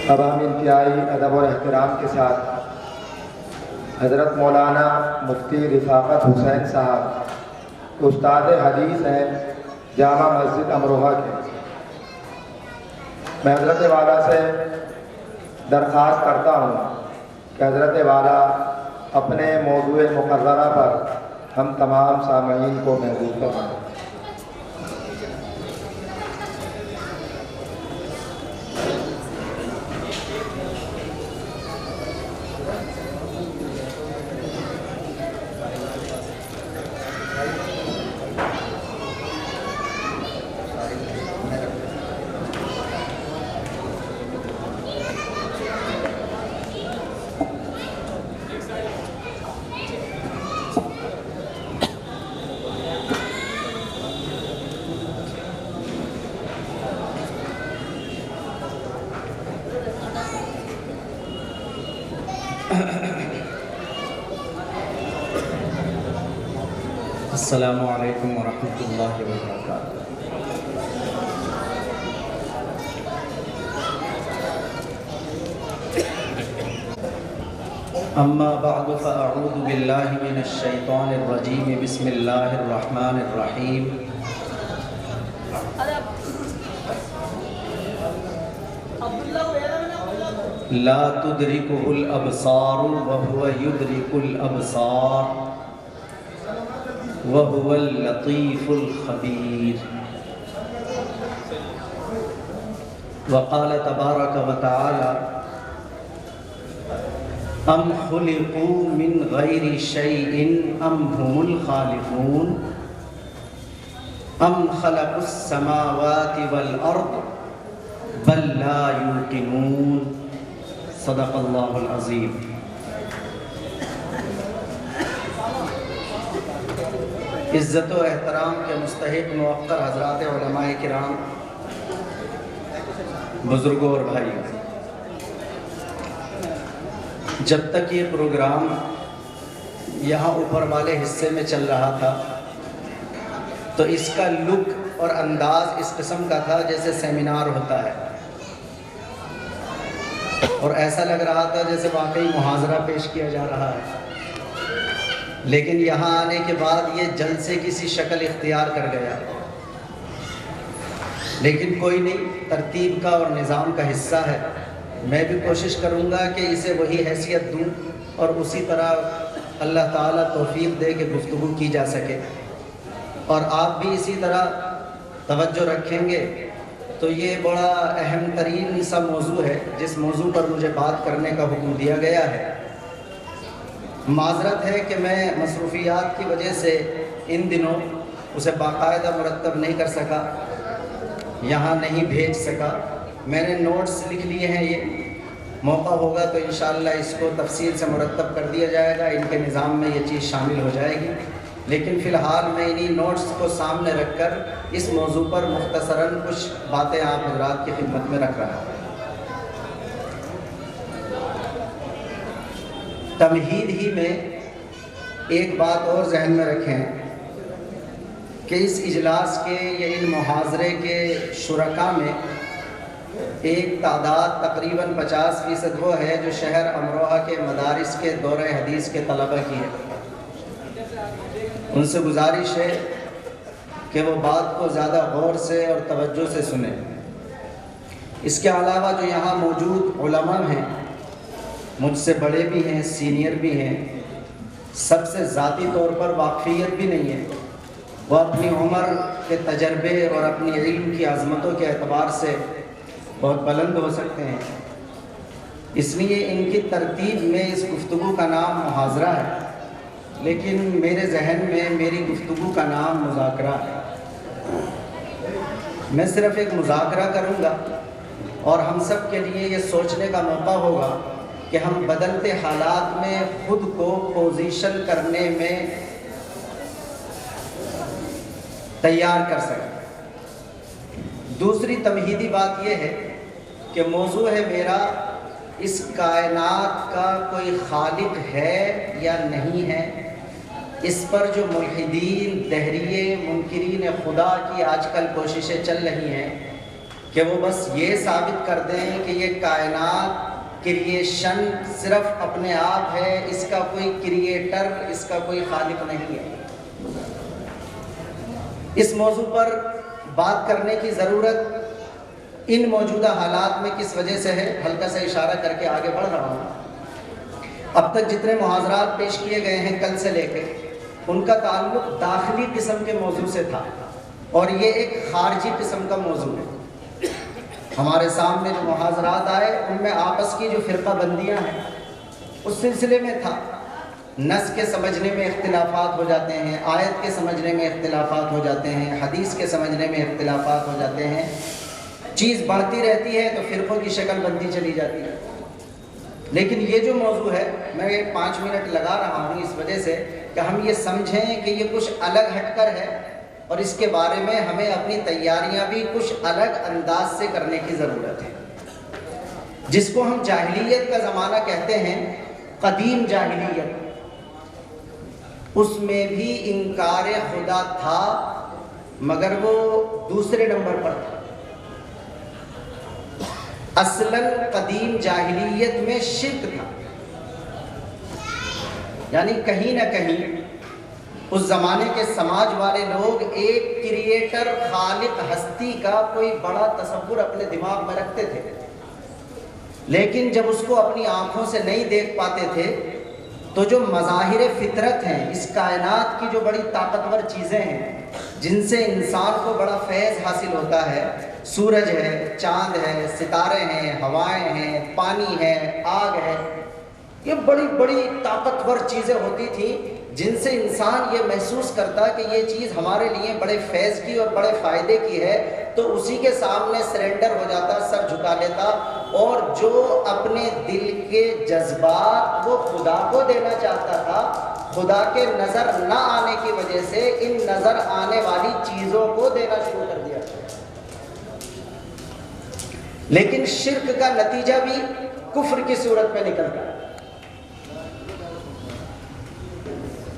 اب ہم انتہائی ادب اور احترام کے ساتھ حضرت مولانا مفتی رفاقت حسین صاحب استاد حدیث ہیں جامع مسجد امروہہ کے، میں حضرت والا سے درخواست کرتا ہوں کہ حضرت والا اپنے موضوع مقررہ پر ہم تمام سامعین کو محظوظ فرمائیں۔ السلام علیکم ورحمۃ اللہ وبرکاتہ۔ اما بعد فاعوذ باللہ من الشیطان الرجیم، بسم اللہ الرحمن الرحیم۔ لا تدرکہ الابصار وہو یدرک الابصار وَهُوَ اللَّطِيفُ الْخَبِيرُ۔ وقال تبارك وتعالى أَمْ خُلِقُوا مِنْ غَيْرِ شَيْءٍ أَمْ هُمُ الْخَالِقُونَ أَمْ خَلَقُوا السَّمَاوَاتِ وَالْأَرْضَ بَلْ لَا يُوقِنُونَ۔ صدق اللہ العظیم۔ عزت و احترام کے مستحق موقر حضرات علماء کرام، بزرگوں اور بھائیوں، جب تک یہ پروگرام یہاں اوپر والے حصے میں چل رہا تھا تو اس کا لک اور انداز اس قسم کا تھا جیسے سیمینار ہوتا ہے، اور ایسا لگ رہا تھا جیسے واقعی محاضرہ پیش کیا جا رہا ہے، لیکن یہاں آنے کے بعد یہ جلسے کسی شکل اختیار کر گیا۔ لیکن کوئی نہیں، ترتیب کا اور نظام کا حصہ ہے۔ میں بھی کوشش کروں گا کہ اسے وہی حیثیت دوں اور اسی طرح اللہ تعالیٰ توفیق دے کہ گفتگو کی جا سکے، اور آپ بھی اسی طرح توجہ رکھیں گے تو یہ بڑا اہم ترین سا موضوع ہے جس موضوع پر مجھے بات کرنے کا حکم دیا گیا ہے۔ معذرت ہے کہ میں مصروفیات کی وجہ سے ان دنوں اسے باقاعدہ مرتب نہیں کر سکا، یہاں نہیں بھیج سکا۔ میں نے نوٹس لکھ لیے ہیں، یہ موقع ہوگا تو انشاءاللہ اس کو تفصیل سے مرتب کر دیا جائے گا، ان کے نظام میں یہ چیز شامل ہو جائے گی، لیکن فی الحال میں انہی نوٹس کو سامنے رکھ کر اس موضوع پر مختصراً کچھ باتیں آپ حضرات کی خدمت میں رکھ رہا ہوں۔ تمہید ہی میں ایک بات اور ذہن میں رکھیں کہ اس اجلاس کے یا ان محاضرے کے شرکاء میں ایک تعداد تقریباً 50% وہ ہے جو شہر امروہہ کے مدارس کے دورہ حدیث کے طلبہ کی ہے۔ ان سے گزارش ہے کہ وہ بات کو زیادہ غور سے اور توجہ سے سنیں۔ اس کے علاوہ جو یہاں موجود علماء ہیں، مجھ سے بڑے بھی ہیں، سینئر بھی ہیں، سب سے ذاتی طور پر واقفیت بھی نہیں ہے، وہ اپنی عمر کے تجربے اور اپنی علم کی عظمتوں کے اعتبار سے بہت بلند ہو سکتے ہیں، اس لیے ان کی ترتیب میں اس گفتگو کا نام محاضرہ ہے، لیکن میرے ذہن میں میری گفتگو کا نام مذاکرہ ہے۔ میں صرف ایک مذاکرہ کروں گا اور ہم سب کے لیے یہ سوچنے کا موقع ہوگا کہ ہم بدلتے حالات میں خود کو پوزیشن کرنے میں تیار کر سکیں۔ دوسری تمہیدی بات یہ ہے کہ موضوع ہے میرا، اس کائنات کا کوئی خالق ہے یا نہیں ہے، اس پر جو ملحدین، دہریے، منکرین خدا کی آج کل کوششیں چل رہی ہیں کہ وہ بس یہ ثابت کر دیں کہ یہ کائنات کریشن صرف اپنے آپ ہے، اس کا کوئی کریٹر، اس کا کوئی خالق نہیں ہے۔ اس موضوع پر بات کرنے کی ضرورت ان موجودہ حالات میں کس وجہ سے ہے، ہلکا سا اشارہ کر کے آگے بڑھ رہا ہوں۔ اب تک جتنے محاضرات پیش کیے گئے ہیں کل سے لے کے، ان کا تعلق داخلی قسم کے موضوع سے تھا، اور یہ ایک خارجی قسم کا موضوع ہے۔ ہمارے سامنے جو محاضرات آئے ان میں آپس کی جو فرقہ بندیاں ہیں اس سلسلے میں تھا۔ نص کے سمجھنے میں اختلافات ہو جاتے ہیں، آیت کے سمجھنے میں اختلافات ہو جاتے ہیں، حدیث کے سمجھنے میں اختلافات ہو جاتے ہیں، چیز بڑھتی رہتی ہے تو فرقوں کی شکل بنتی چلی جاتی ہے۔ لیکن یہ جو موضوع ہے، میں 5 منٹ لگا رہا ہوں اس وجہ سے کہ ہم یہ سمجھیں کہ یہ کچھ الگ ہٹ کر ہے، اور اس کے بارے میں ہمیں اپنی تیاریاں بھی کچھ الگ انداز سے کرنے کی ضرورت ہے۔ جس کو ہم جاہلیت کا زمانہ کہتے ہیں، قدیم جاہلیت، اس میں بھی انکار خدا تھا، مگر وہ دوسرے نمبر پر تھا۔ اصلاً قدیم جاہلیت میں شرک تھا، یعنی کہیں نہ کہیں اس زمانے کے سماج والے لوگ ایک کریٹر، خالق، ہستی کا کوئی بڑا تصور اپنے دماغ میں رکھتے تھے، لیکن جب اس کو اپنی آنکھوں سے نہیں دیکھ پاتے تھے تو جو مظاہر فطرت ہیں، اس کائنات کی جو بڑی طاقتور چیزیں ہیں جن سے انسان کو بڑا فیض حاصل ہوتا ہے، سورج ہے، چاند ہے، ستارے ہیں، ہوائیں ہیں، پانی ہے، آگ ہے، یہ بڑی بڑی طاقتور چیزیں ہوتی تھیں جن سے انسان یہ محسوس کرتا کہ یہ چیز ہمارے لیے بڑے فیض کی اور بڑے فائدے کی ہے، تو اسی کے سامنے سرنڈر ہو جاتا، سر جھکا لیتا، اور جو اپنے دل کے جذبات وہ خدا کو دینا چاہتا تھا، خدا کے نظر نہ آنے کی وجہ سے ان نظر آنے والی چیزوں کو دینا شروع کر دیا۔ لیکن شرک کا نتیجہ بھی کفر کی صورت میں نکلتا ہے۔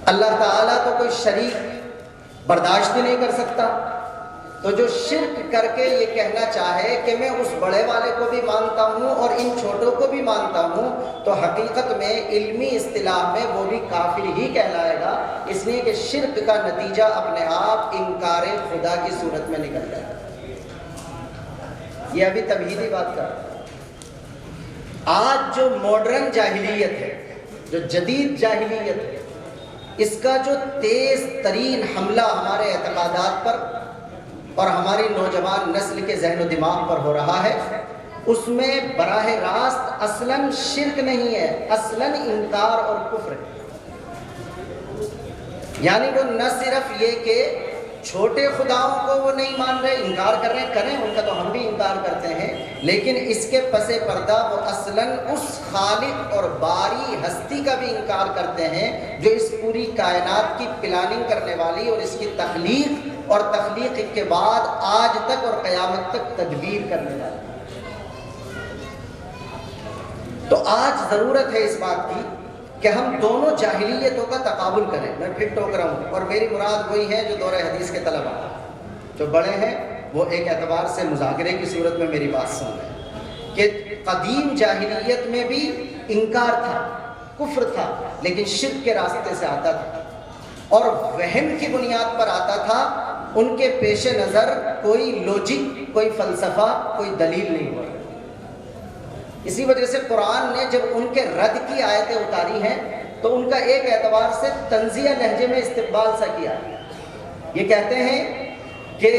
اللہ تعالیٰ تو کوئی شریک برداشت ہی نہیں کر سکتا، تو جو شرک کر کے یہ کہنا چاہے کہ میں اس بڑے والے کو بھی مانتا ہوں اور ان چھوٹوں کو بھی مانتا ہوں، تو حقیقت میں علمی اصطلاح میں وہ بھی کافر ہی کہلائے گا، اس لیے کہ شرک کا نتیجہ اپنے آپ انکار خدا کی صورت میں نکل جائے گا۔ یہ ابھی تمہیدی بات کر رہا ہوں۔ آج جو ماڈرن جاہلیت ہے، جو جدید جاہلیت ہے، اس کا جو تیز ترین حملہ ہمارے اعتقادات پر اور ہماری نوجوان نسل کے ذہن و دماغ پر ہو رہا ہے، اس میں براہ راست اصلاً شرک نہیں ہے، اصلاً انکار اور کفر ہے۔ یعنی وہ نہ صرف یہ کہ چھوٹے خداؤں کو وہ نہیں مان رہے، انکار کر رہے ہیں، کریں ان کا تو ہم بھی انکار کرتے ہیں، لیکن اس کے پس پردہ وہ اصلاً اس خالق اور باری ہستی کا بھی انکار کرتے ہیں جو اس پوری کائنات کی پلاننگ کرنے والی اور اس کی تخلیق اور تخلیق کے بعد آج تک اور قیامت تک تدبیر کرنے والی۔ تو آج ضرورت ہے اس بات کی کہ ہم دونوں جاہلیتوں کا تقابل کریں۔ میں پھر ٹوک رہا ہوں، اور میری مراد وہی ہے جو دور حدیث کے طلبہ جو بڑے ہیں وہ ایک اعتبار سے مذاکرے کی صورت میں میری بات سن رہے ہیں کہ قدیم جاہلیت میں بھی انکار تھا، کفر تھا، لیکن شرک کے راستے سے آتا تھا اور وہم کی بنیاد پر آتا تھا۔ ان کے پیش نظر کوئی لوجک، کوئی فلسفہ، کوئی دلیل نہیں ہوا۔ اسی وجہ سے قرآن نے جب ان کے رد کی آیتیں اتاری ہیں تو ان کا ایک اعتبار سے طنزیہ لہجے میں استقبال سا کیا۔ یہ کہتے ہیں کہ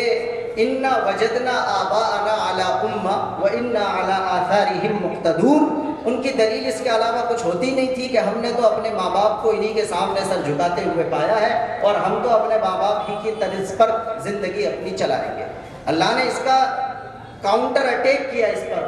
انا وجدنا آباءنا علی امہ وانا علی آثارہم مقتدون۔ ان کی دلیل اس کے علاوہ کچھ ہوتی نہیں تھی کہ ہم نے تو اپنے ماں باپ کو انہی کے سامنے سر جھکاتے ہوئے پایا ہے اور ہم تو اپنے ماں باپ ہی کی طرز پر زندگی اپنی چلائیں گے۔ اللہ نے اس کا کاؤنٹر اٹیک کیا، اس پر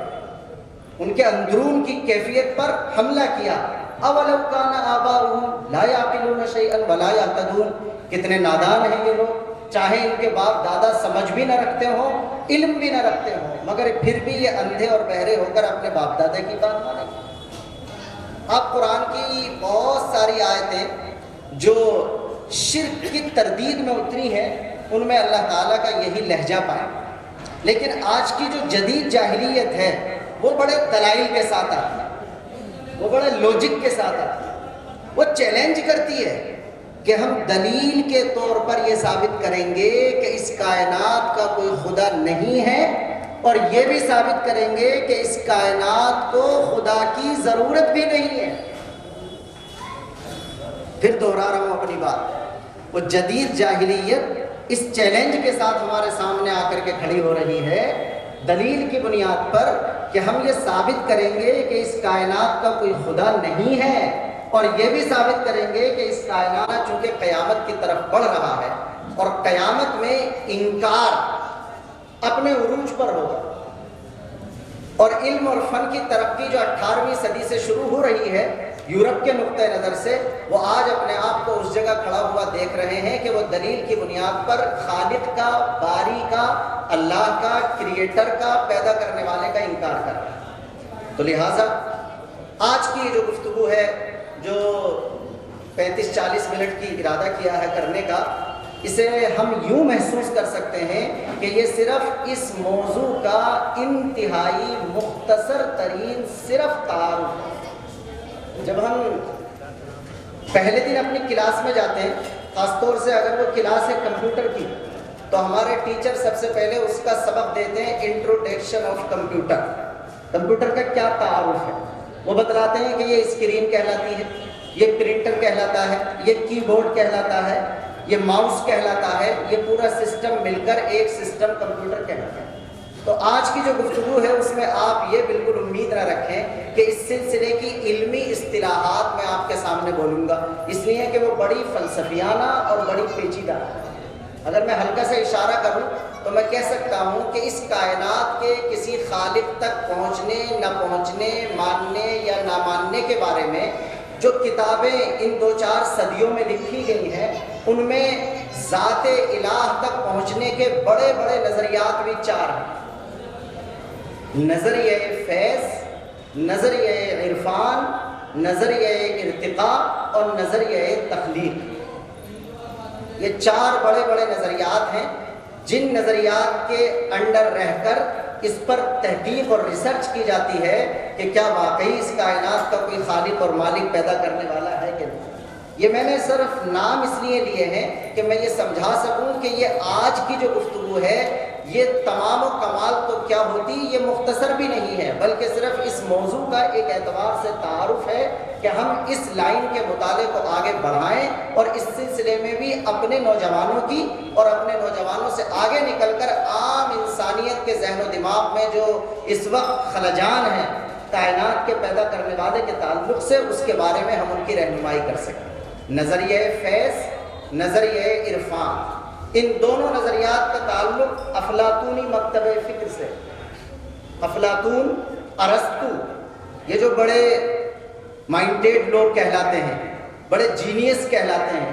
ان کے اندرون کی کیفیت پر حملہ کیا۔ اولو کان آباؤہم لا یعقلون شیئا ولا یہتدون۔ کتنے نادان ہیں یہ لوگ، چاہے ان کے باپ دادا سمجھ بھی نہ رکھتے ہوں، علم بھی نہ رکھتے ہوں، مگر پھر بھی یہ اندھے اور بہرے ہو کر اپنے باپ دادا کی بات مانیں گے۔ آپ قرآن کی بہت ساری آیتیں جو شرک کی تردید میں اتری ہیں ان میں اللہ تعالیٰ کا یہی لہجہ پائیں۔ لیکن آج کی جو جدید جاہلیت ہے وہ بڑے دلائل کے ساتھ آتی ہے، وہ بڑے لوجک کے ساتھ آتی ہے، وہ چیلنج کرتی ہے کہ ہم دلیل کے طور پر یہ ثابت کریں گے کہ اس کائنات کا کوئی خدا نہیں ہے، اور یہ بھی ثابت کریں گے کہ اس کائنات کو خدا کی ضرورت بھی نہیں ہے۔ پھر دوہرا رہا ہوں اپنی بات، وہ جدید جاہلیت اس چیلنج کے ساتھ ہمارے سامنے آ کر کے کھڑی ہو رہی ہے دلیل کی بنیاد پر کہ ہم یہ ثابت کریں گے کہ اس کائنات کا کوئی خدا نہیں ہے، اور یہ بھی ثابت کریں گے کہ اس کائنات چونکہ قیامت کی طرف بڑھ رہا ہے اور قیامت میں انکار اپنے عروج پر ہوگا، اور علم اور فن کی ترقی جو 18ویں صدی سے شروع ہو رہی ہے یورپ کے نقطۂ نظر سے، وہ آج اپنے آپ کو اس جگہ کھڑا ہوا دیکھ رہے ہیں کہ وہ دلیل کی بنیاد پر خالق کا، باری کا، اللہ کا، کریٹر کا، پیدا کرنے والے کا انکار کر رہے ہیں۔ تو لہٰذا آج کی جو گفتگو ہے، جو 35-40 منٹ کی ارادہ کیا ہے کرنے کا، اسے ہم یوں محسوس کر سکتے ہیں کہ یہ صرف اس موضوع کا انتہائی مختصر ترین صرف تعارف ہے۔ جب ہم پہلے دن اپنی کلاس میں جاتے ہیں، خاص طور سے اگر وہ کلاس ہے کمپیوٹر کی، تو ہمارے ٹیچر سب سے پہلے اس کا سبق دیتے ہیں انٹروڈکشن آف کمپیوٹر۔ کمپیوٹر کا کیا تعارف ہے، وہ بتلاتے ہیں کہ یہ اسکرین کہلاتی ہے، یہ پرنٹر کہلاتا ہے، یہ کی بورڈ کہلاتا ہے، یہ ماؤس کہلاتا ہے، یہ پورا سسٹم مل کر ایک سسٹم کمپیوٹر کہلاتا ہے۔ تو آج کی جو گفتگو ہے اس میں آپ یہ بالکل امید نہ رکھیں کہ اس سلسلے کی علمی اصطلاحات میں آپ کے سامنے بولوں گا، اس لیے کہ وہ بڑی فلسفیانہ اور بڑی پیچیدہ ہے۔ اگر میں ہلکا سا اشارہ کروں تو میں کہہ سکتا ہوں کہ اس کائنات کے کسی خالق تک پہنچنے، نہ پہنچنے، ماننے یا نہ ماننے کے بارے میں جو کتابیں ان 2-4 صدیوں میں لکھی گئی ہیں، ان میں ذات الہ تک پہنچنے کے بڑے بڑے نظریات بھی 4 ہیں: نظریہ فیض، نظریہ عرفان، نظریہ ارتقاء اور نظریہ تخلیق۔ یہ 4 بڑے بڑے نظریات ہیں جن نظریات کے انڈر رہ کر اس پر تحقیق اور ریسرچ کی جاتی ہے کہ کیا واقعی اس کائنات کا کوئی خالق اور مالک پیدا کرنے والا ہے کہ نہیں۔ یہ میں نے صرف نام اس لیے لیے ہیں کہ میں یہ سمجھا سکوں کہ یہ آج کی جو گفتگو ہے یہ تمام و کمال تو کیا ہوتی، یہ مختصر بھی نہیں ہے، بلکہ صرف اس موضوع کا ایک اعتبار سے تعارف ہے کہ ہم اس لائن کے مطالعے کو آگے بڑھائیں اور اس سلسلے میں بھی اپنے نوجوانوں کی اور اپنے نوجوانوں سے آگے نکل کر عام انسانیت کے ذہن و دماغ میں جو اس وقت خلجان ہیں کائنات کے پیدا کرنے والے کے تعلق سے، اس کے بارے میں ہم ان کی رہنمائی کر سکیں۔ نظریہ فیض، نظریہ عرفان، ان دونوں نظریات کا تعلق افلاطونی مکتب فکر سے۔ افلاطون، ارسطو، یہ جو بڑے مائنڈیڈ لوگ کہلاتے ہیں، بڑے جینیس کہلاتے ہیں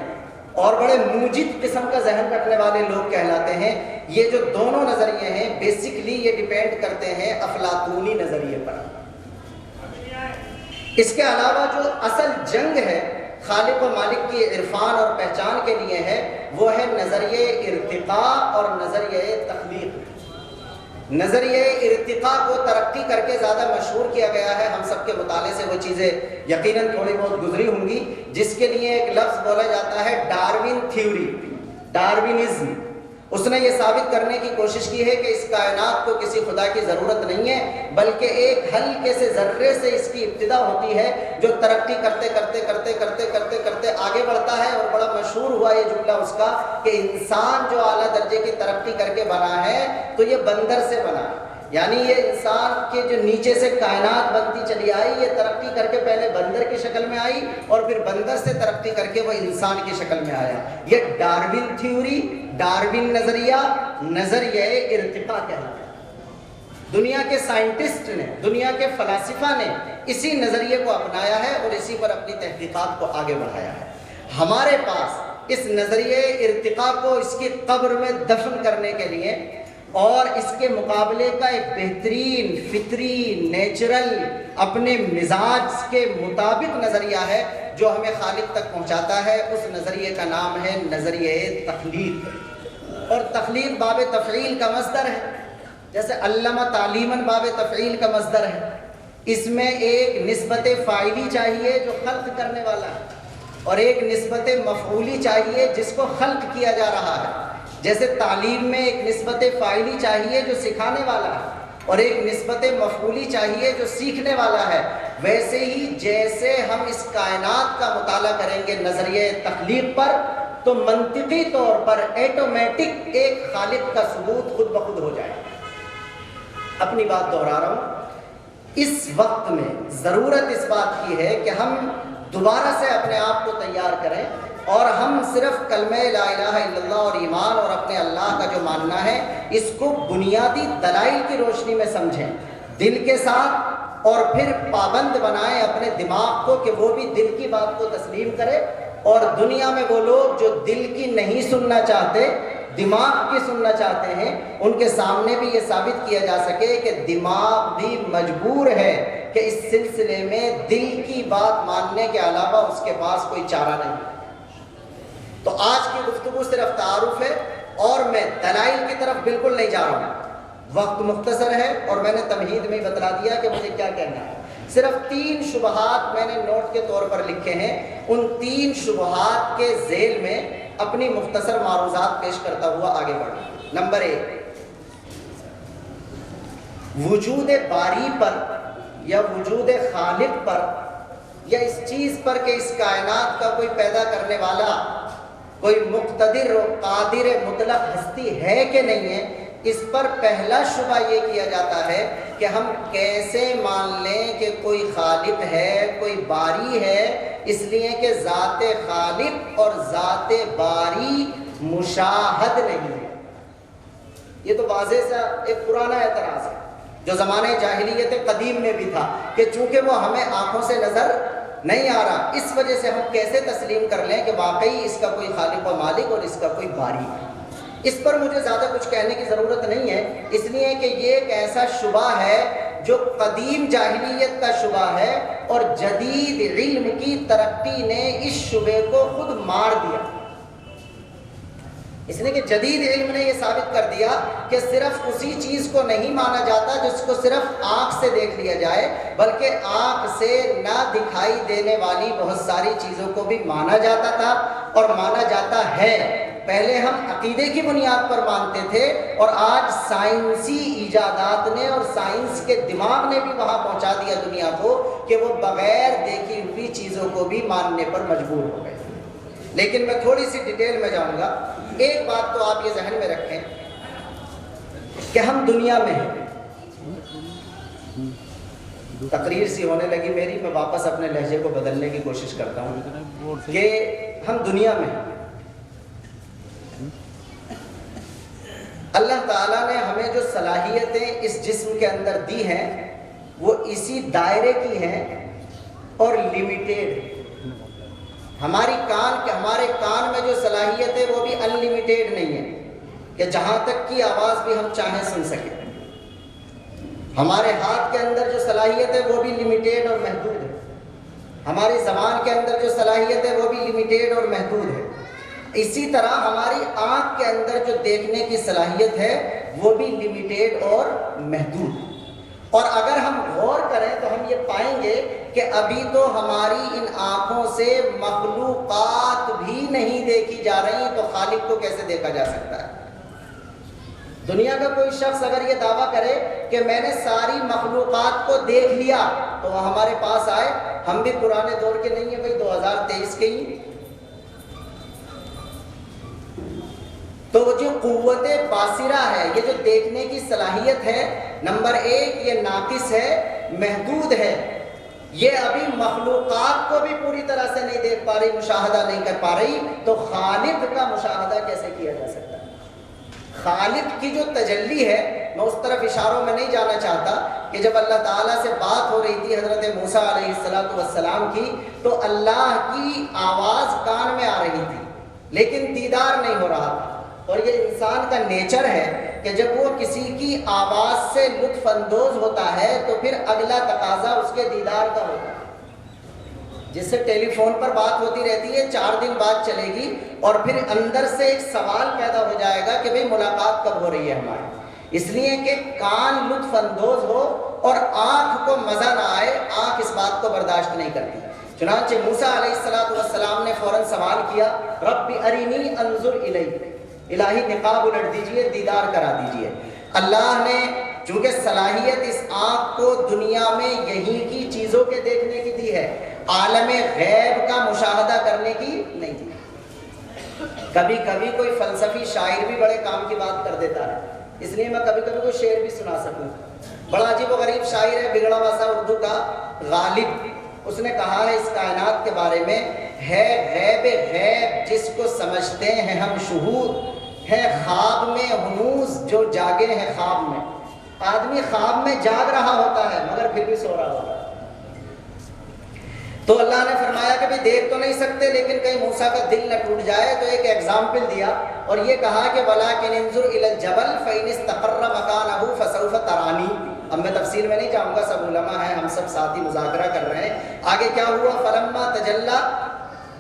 اور بڑے موجد قسم کا ذہن رکھنے والے لوگ کہلاتے ہیں، یہ جو دونوں نظریے ہیں بیسکلی یہ ڈیپینڈ کرتے ہیں افلاطونی نظریے پر۔ اس کے علاوہ جو اصل جنگ ہے خالق و مالک کی عرفان اور پہچان کے لیے ہے، وہ ہے نظریہ ارتقاء اور نظریہ تخلیق۔ نظریہ ارتقاء کو ترقی کر کے زیادہ مشہور کیا گیا ہے، ہم سب کے مطالعے سے وہ چیزیں یقیناً تھوڑی بہت گزری ہوں گی، جس کے لیے ایک لفظ بولا جاتا ہے ڈاروین تھیوری، ڈاروینزم۔ اس نے یہ ثابت کرنے کی کوشش کی ہے کہ اس کائنات کو کسی خدا کی ضرورت نہیں ہے، بلکہ ایک ہلکے سے ذرے سے اس کی ابتدا ہوتی ہے جو ترقی کرتے کرتے کرتے کرتے کرتے کرتے آگے بڑھتا ہے، اور بڑا مشہور ہوا یہ جملہ اس کا کہ انسان جو اعلیٰ درجے کی ترقی کر کے بنا ہے تو یہ بندر سے بنا ہے، یعنی یہ انسان کے جو نیچے سے کائنات بنتی چلی آئی، یہ ترقی کر کے پہلے بندر کی شکل میں آئی اور پھر بندر سے ترقی کر کے وہ انسان کی شکل میں آیا۔ یہ ڈاروین تھیوری، ڈاروین نظریہ، نظریہ ارتقاء کہلاتا ہے۔ دنیا کے سائنٹسٹ نے، دنیا کے فلاسفہ نے اسی نظریے کو اپنایا ہے اور اسی پر اپنی تحقیقات کو آگے بڑھایا ہے۔ ہمارے پاس اس نظریہ ارتقاء کو اس کی قبر میں دفن کرنے کے لیے اور اس کے مقابلے کا ایک بہترین فطری نیچرل اپنے مزاج کے مطابق نظریہ ہے جو ہمیں خالق تک پہنچاتا ہے۔ اس نظریے کا نام ہے نظریہ تخلیق، اور تخلیق باب تفعیل کا مصدر ہے۔ جیسے علمہ تعلیماً باب تفعیل کا مصدر ہے، اس میں ایک نسبت فاعلی چاہیے جو خلق کرنے والا ہے، اور ایک نسبت مفعولی چاہیے جس کو خلق کیا جا رہا ہے۔ جیسے تعلیم میں ایک نسبت فاعلی چاہیے جو سکھانے والا ہے، اور ایک نسبت مفعولی چاہیے جو سیکھنے والا ہے، ویسے ہی جیسے ہم اس کائنات کا مطالعہ کریں گے نظریہ تخلیق پر، تو منطقی طور پر ایٹومیٹک ایک خالق کا ثبوت خود بخود ہو جائے۔ اپنی بات دہرا رہا ہوں، اس وقت میں ضرورت اس بات کی ہے کہ ہم دوبارہ سے اپنے آپ کو تیار کریں، اور ہم صرف کلمہ لا الہ الا اللہ اور ایمان اور اپنے اللہ کا جو ماننا ہے اس کو بنیادی دلائل کی روشنی میں سمجھیں دل کے ساتھ، اور پھر پابند بنائیں اپنے دماغ کو کہ وہ بھی دل کی بات کو تسلیم کرے۔ اور دنیا میں وہ لوگ جو دل کی نہیں سننا چاہتے، دماغ کی سننا چاہتے ہیں، ان کے سامنے بھی یہ ثابت کیا جا سکے کہ دماغ بھی مجبور ہے کہ اس سلسلے میں دل کی بات ماننے کے علاوہ اس کے پاس کوئی چارہ نہیں۔ تو آج کی گفتگو صرف تعارف ہے، اور میں دلائل کی طرف بالکل نہیں جا رہا ہوں، وقت مختصر ہے اور میں نے تمہید میں ہی بتلا دیا کہ مجھے کیا کہنا ہے۔ صرف 3 شبہات میں نے نوٹ کے طور پر لکھے ہیں، ان 3 شبہات کے ذیل میں اپنی مختصر معروضات پیش کرتا ہوا آگے بڑھیں۔ نمبر 1، وجود باری پر یا وجود خالق پر یا اس چیز پر کہ اس کائنات کا کوئی پیدا کرنے والا، کوئی مقتدر و قادر مطلق ہستی ہے کہ نہیں ہے، اس پر پہلا شبہ یہ کیا جاتا ہے کہ ہم کیسے مان لیں کہ کوئی خالق ہے، کوئی باری ہے، اس لیے کہ ذات خالق اور ذات باری مشاہد نہیں ہے۔ یہ تو واضح سا ایک پرانا اعتراض ہے جو زمانہ جاہلیت قدیم میں بھی تھا کہ چونکہ وہ ہمیں آنکھوں سے نظر نہیں آ رہا، اس وجہ سے ہم کیسے تسلیم کر لیں کہ واقعی اس کا کوئی خالق و مالک اور اس کا کوئی باری ہے۔ اس پر مجھے زیادہ کچھ کہنے کی ضرورت نہیں ہے، اس لیے کہ یہ ایک ایسا شبہ ہے جو قدیم جاہلیت کا شبہ ہے، اور جدید علم کی ترقی نے اس شبے کو خود مار دیا۔ اس لیے کہ جدید علم نے یہ ثابت کر دیا کہ صرف اسی چیز کو نہیں مانا جاتا جس کو صرف آنکھ سے دیکھ لیا جائے، بلکہ آنکھ سے نہ دکھائی دینے والی بہت ساری چیزوں کو بھی مانا جاتا تھا اور مانا جاتا ہے۔ پہلے ہم عقیدے کی بنیاد پر مانتے تھے، اور آج سائنسی ایجادات نے اور سائنس کے دماغ نے بھی وہاں پہنچا دیا دنیا کو کہ وہ بغیر دیکھی ہوئی چیزوں کو بھی ماننے پر مجبور ہو گئے۔ لیکن میں تھوڑی سی ڈیٹیل میں جاؤں گا۔ ایک بات تو آپ یہ ذہن میں رکھیں کہ ہم دنیا میں ہیں، تقریر سی ہونے لگی میری، میں واپس اپنے لہجے کو بدلنے کی کوشش کرتا ہوں کہ ہم دنیا میں ہیں۔ اللہ تعالیٰ نے ہمیں جو صلاحیتیں اس جسم کے اندر دی ہیں وہ اسی دائرے کی ہیں اور لمیٹیڈ ہیں۔ ہمارے کان میں جو صلاحیت ہے وہ بھی ان لمیٹیڈ نہیں ہے کہ جہاں تک کی آواز بھی ہم چاہیں سن سکیں۔ ہمارے ہاتھ کے اندر جو صلاحیت ہے وہ بھی لمیٹیڈ اور محدود ہے۔ ہماری زبان کے اندر جو صلاحیت ہے وہ بھی لمیٹیڈ اور محدود ہے۔ اسی طرح ہماری آنکھ کے اندر جو دیکھنے کی صلاحیت ہے وہ بھی لمیٹیڈ اور محدود ہے۔ اور اگر ہم غور کریں تو ہم یہ پائیں گے کہ ابھی تو ہماری ان آنکھوں سے مخلوقات بھی نہیں دیکھی جا رہی، تو خالق کو کیسے دیکھا جا سکتا ہے؟ دنیا کا کوئی شخص اگر یہ دعویٰ کرے کہ میں نے ساری مخلوقات کو دیکھ لیا تو وہ ہمارے پاس آئے، ہم بھی پرانے دور کے نہیں ہیں بھائی، 2023 کے ہی۔ تو جو قوت باصرہ ہے، یہ جو دیکھنے کی صلاحیت ہے، نمبر 1 یہ ناقص ہے، محدود ہے۔ یہ ابھی مخلوقات کو بھی پوری طرح سے نہیں دیکھ پا رہی، مشاہدہ نہیں کر پا رہی، تو خالق کا مشاہدہ کیسے کیا جا سکتا ہے؟ خالق کی جو تجلی ہے، میں اس طرف اشاروں میں نہیں جانا چاہتا کہ جب اللہ تعالیٰ سے بات ہو رہی تھی حضرت موسیٰ علیہ السلام کی، تو اللہ کی آواز کان میں آ رہی تھی لیکن دیدار نہیں ہو رہا تھا۔ اور یہ انسان کا نیچر ہے کہ جب وہ کسی کی آواز سے لطف اندوز ہوتا ہے تو پھر اگلا تقاضا اس کے دیدار کا ہوتا ہے۔ جس سے ٹیلی فون پر بات ہوتی رہتی ہے، 4 دن بعد چلے گی، اور پھر اندر سے ایک سوال پیدا ہو جائے گا کہ بھئی ملاقات کب ہو رہی ہے ہماری۔ اس لیے کہ کان لطف اندوز ہو اور آنکھ کو مزہ نہ آئے، آنکھ اس بات کو برداشت نہیں کرتی۔ چنانچہ موسیٰ علیہ السلام نے فوراً سوال کیا، رب ارینی انظر الیک، الہی نقاب الٹ دیجئے، دیدار کرا دیجئے۔ اللہ نے چونکہ صلاحیت اس آنکھ کو دنیا میں یہی کی چیزوں کے دیکھنے کی دی ہے، عالم غیب کا مشاہدہ کرنے کی نہیں دی۔ کبھی کبھی کوئی فلسفی شاعر بھی بڑے کام کی بات کر دیتا ہے، اس لیے میں کبھی کبھی کوئی شعر بھی سنا سکوں۔ بڑا عجیب و غریب شاعر ہے، بگڑا ہوا سا اردو کا، غالب۔ اس نے کہا ہے اس کائنات کے بارے میں، ہے غیب غیب جس کو سمجھتے ہیں ہم شہود، ہے خواب میں ہنوز جو جاگے ہیں خواب میں۔ آدمی خواب میں جاگ رہا ہوتا ہے مگر پھر بھی سو رہا ہوتا ہے۔ تو اللہ نے فرمایا کہ بھی دیکھ تو نہیں سکتے لیکن کہیں موسیٰ کا دل نہ ٹوٹ جائے، تو ایک ایگزامپل دیا اور یہ کہا کہ وَلَٰكِنِ انظُرْ إِلَى الْجَبَلِ فَإِنِ اسْتَقَرَّ مَكَانَهُ فَسَوْفَ تَرَانِي۔ اب میں تفصیل میں نہیں جاؤں گا، سب علماء ہیں، ہم سب ساتھی مذاکرہ کر رہے ہیں۔ آگے کیا ہوا؟ فَلَمَّا تَجَلَّى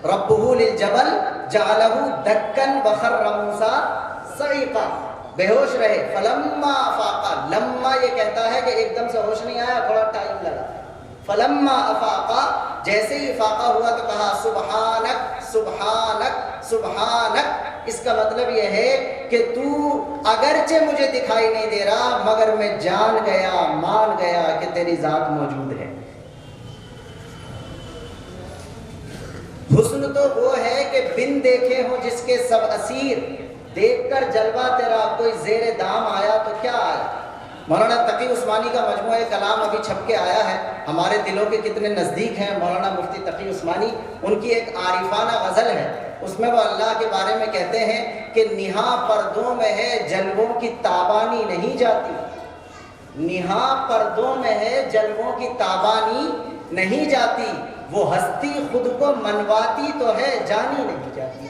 رَبُّهُ لِلْجَبَلِ جَعَلَهُ دَكًّا وَخَرَّ مُوسَىٰ صَعِقًا، بے ہوش رہے۔ فلما افاقا، لما یہ کہتا ہے کہ ایک دم سے ہوش نہیں آیا، تھوڑا ٹائم لگا۔ فلما افاقا، جیسے ہی افاقہ ہوا تو کہا سبحانک سبحانک سبحانک۔ اس کا مطلب یہ ہے کہ تو اگرچہ مجھے دکھائی نہیں دے رہا مگر میں جان گیا، مان گیا کہ تیری ذات موجود ہے۔ حسن تو وہ ہے کہ بن دیکھے ہوں جس کے سب اسیر، دیکھ کر جلوہ تیرا کوئی زیر دام آیا تو کیا آیا۔ مولانا تقی عثمانی کا مجموعہ کلام ابھی چھپ کے آیا ہے، ہمارے دلوں کے کتنے نزدیک ہیں مولانا مفتی تقی عثمانی۔ ان کی ایک عارفانہ غزل ہے، اس میں وہ اللہ کے بارے میں کہتے ہیں کہ نہاں پردوں میں ہے جلووں کی تابانی نہیں جاتی، نہاں پردوں میں ہے جلووں کی تابانی نہیں جاتی، وہ ہستی خود کو منواتی تو ہے جانی نہیں جاتی۔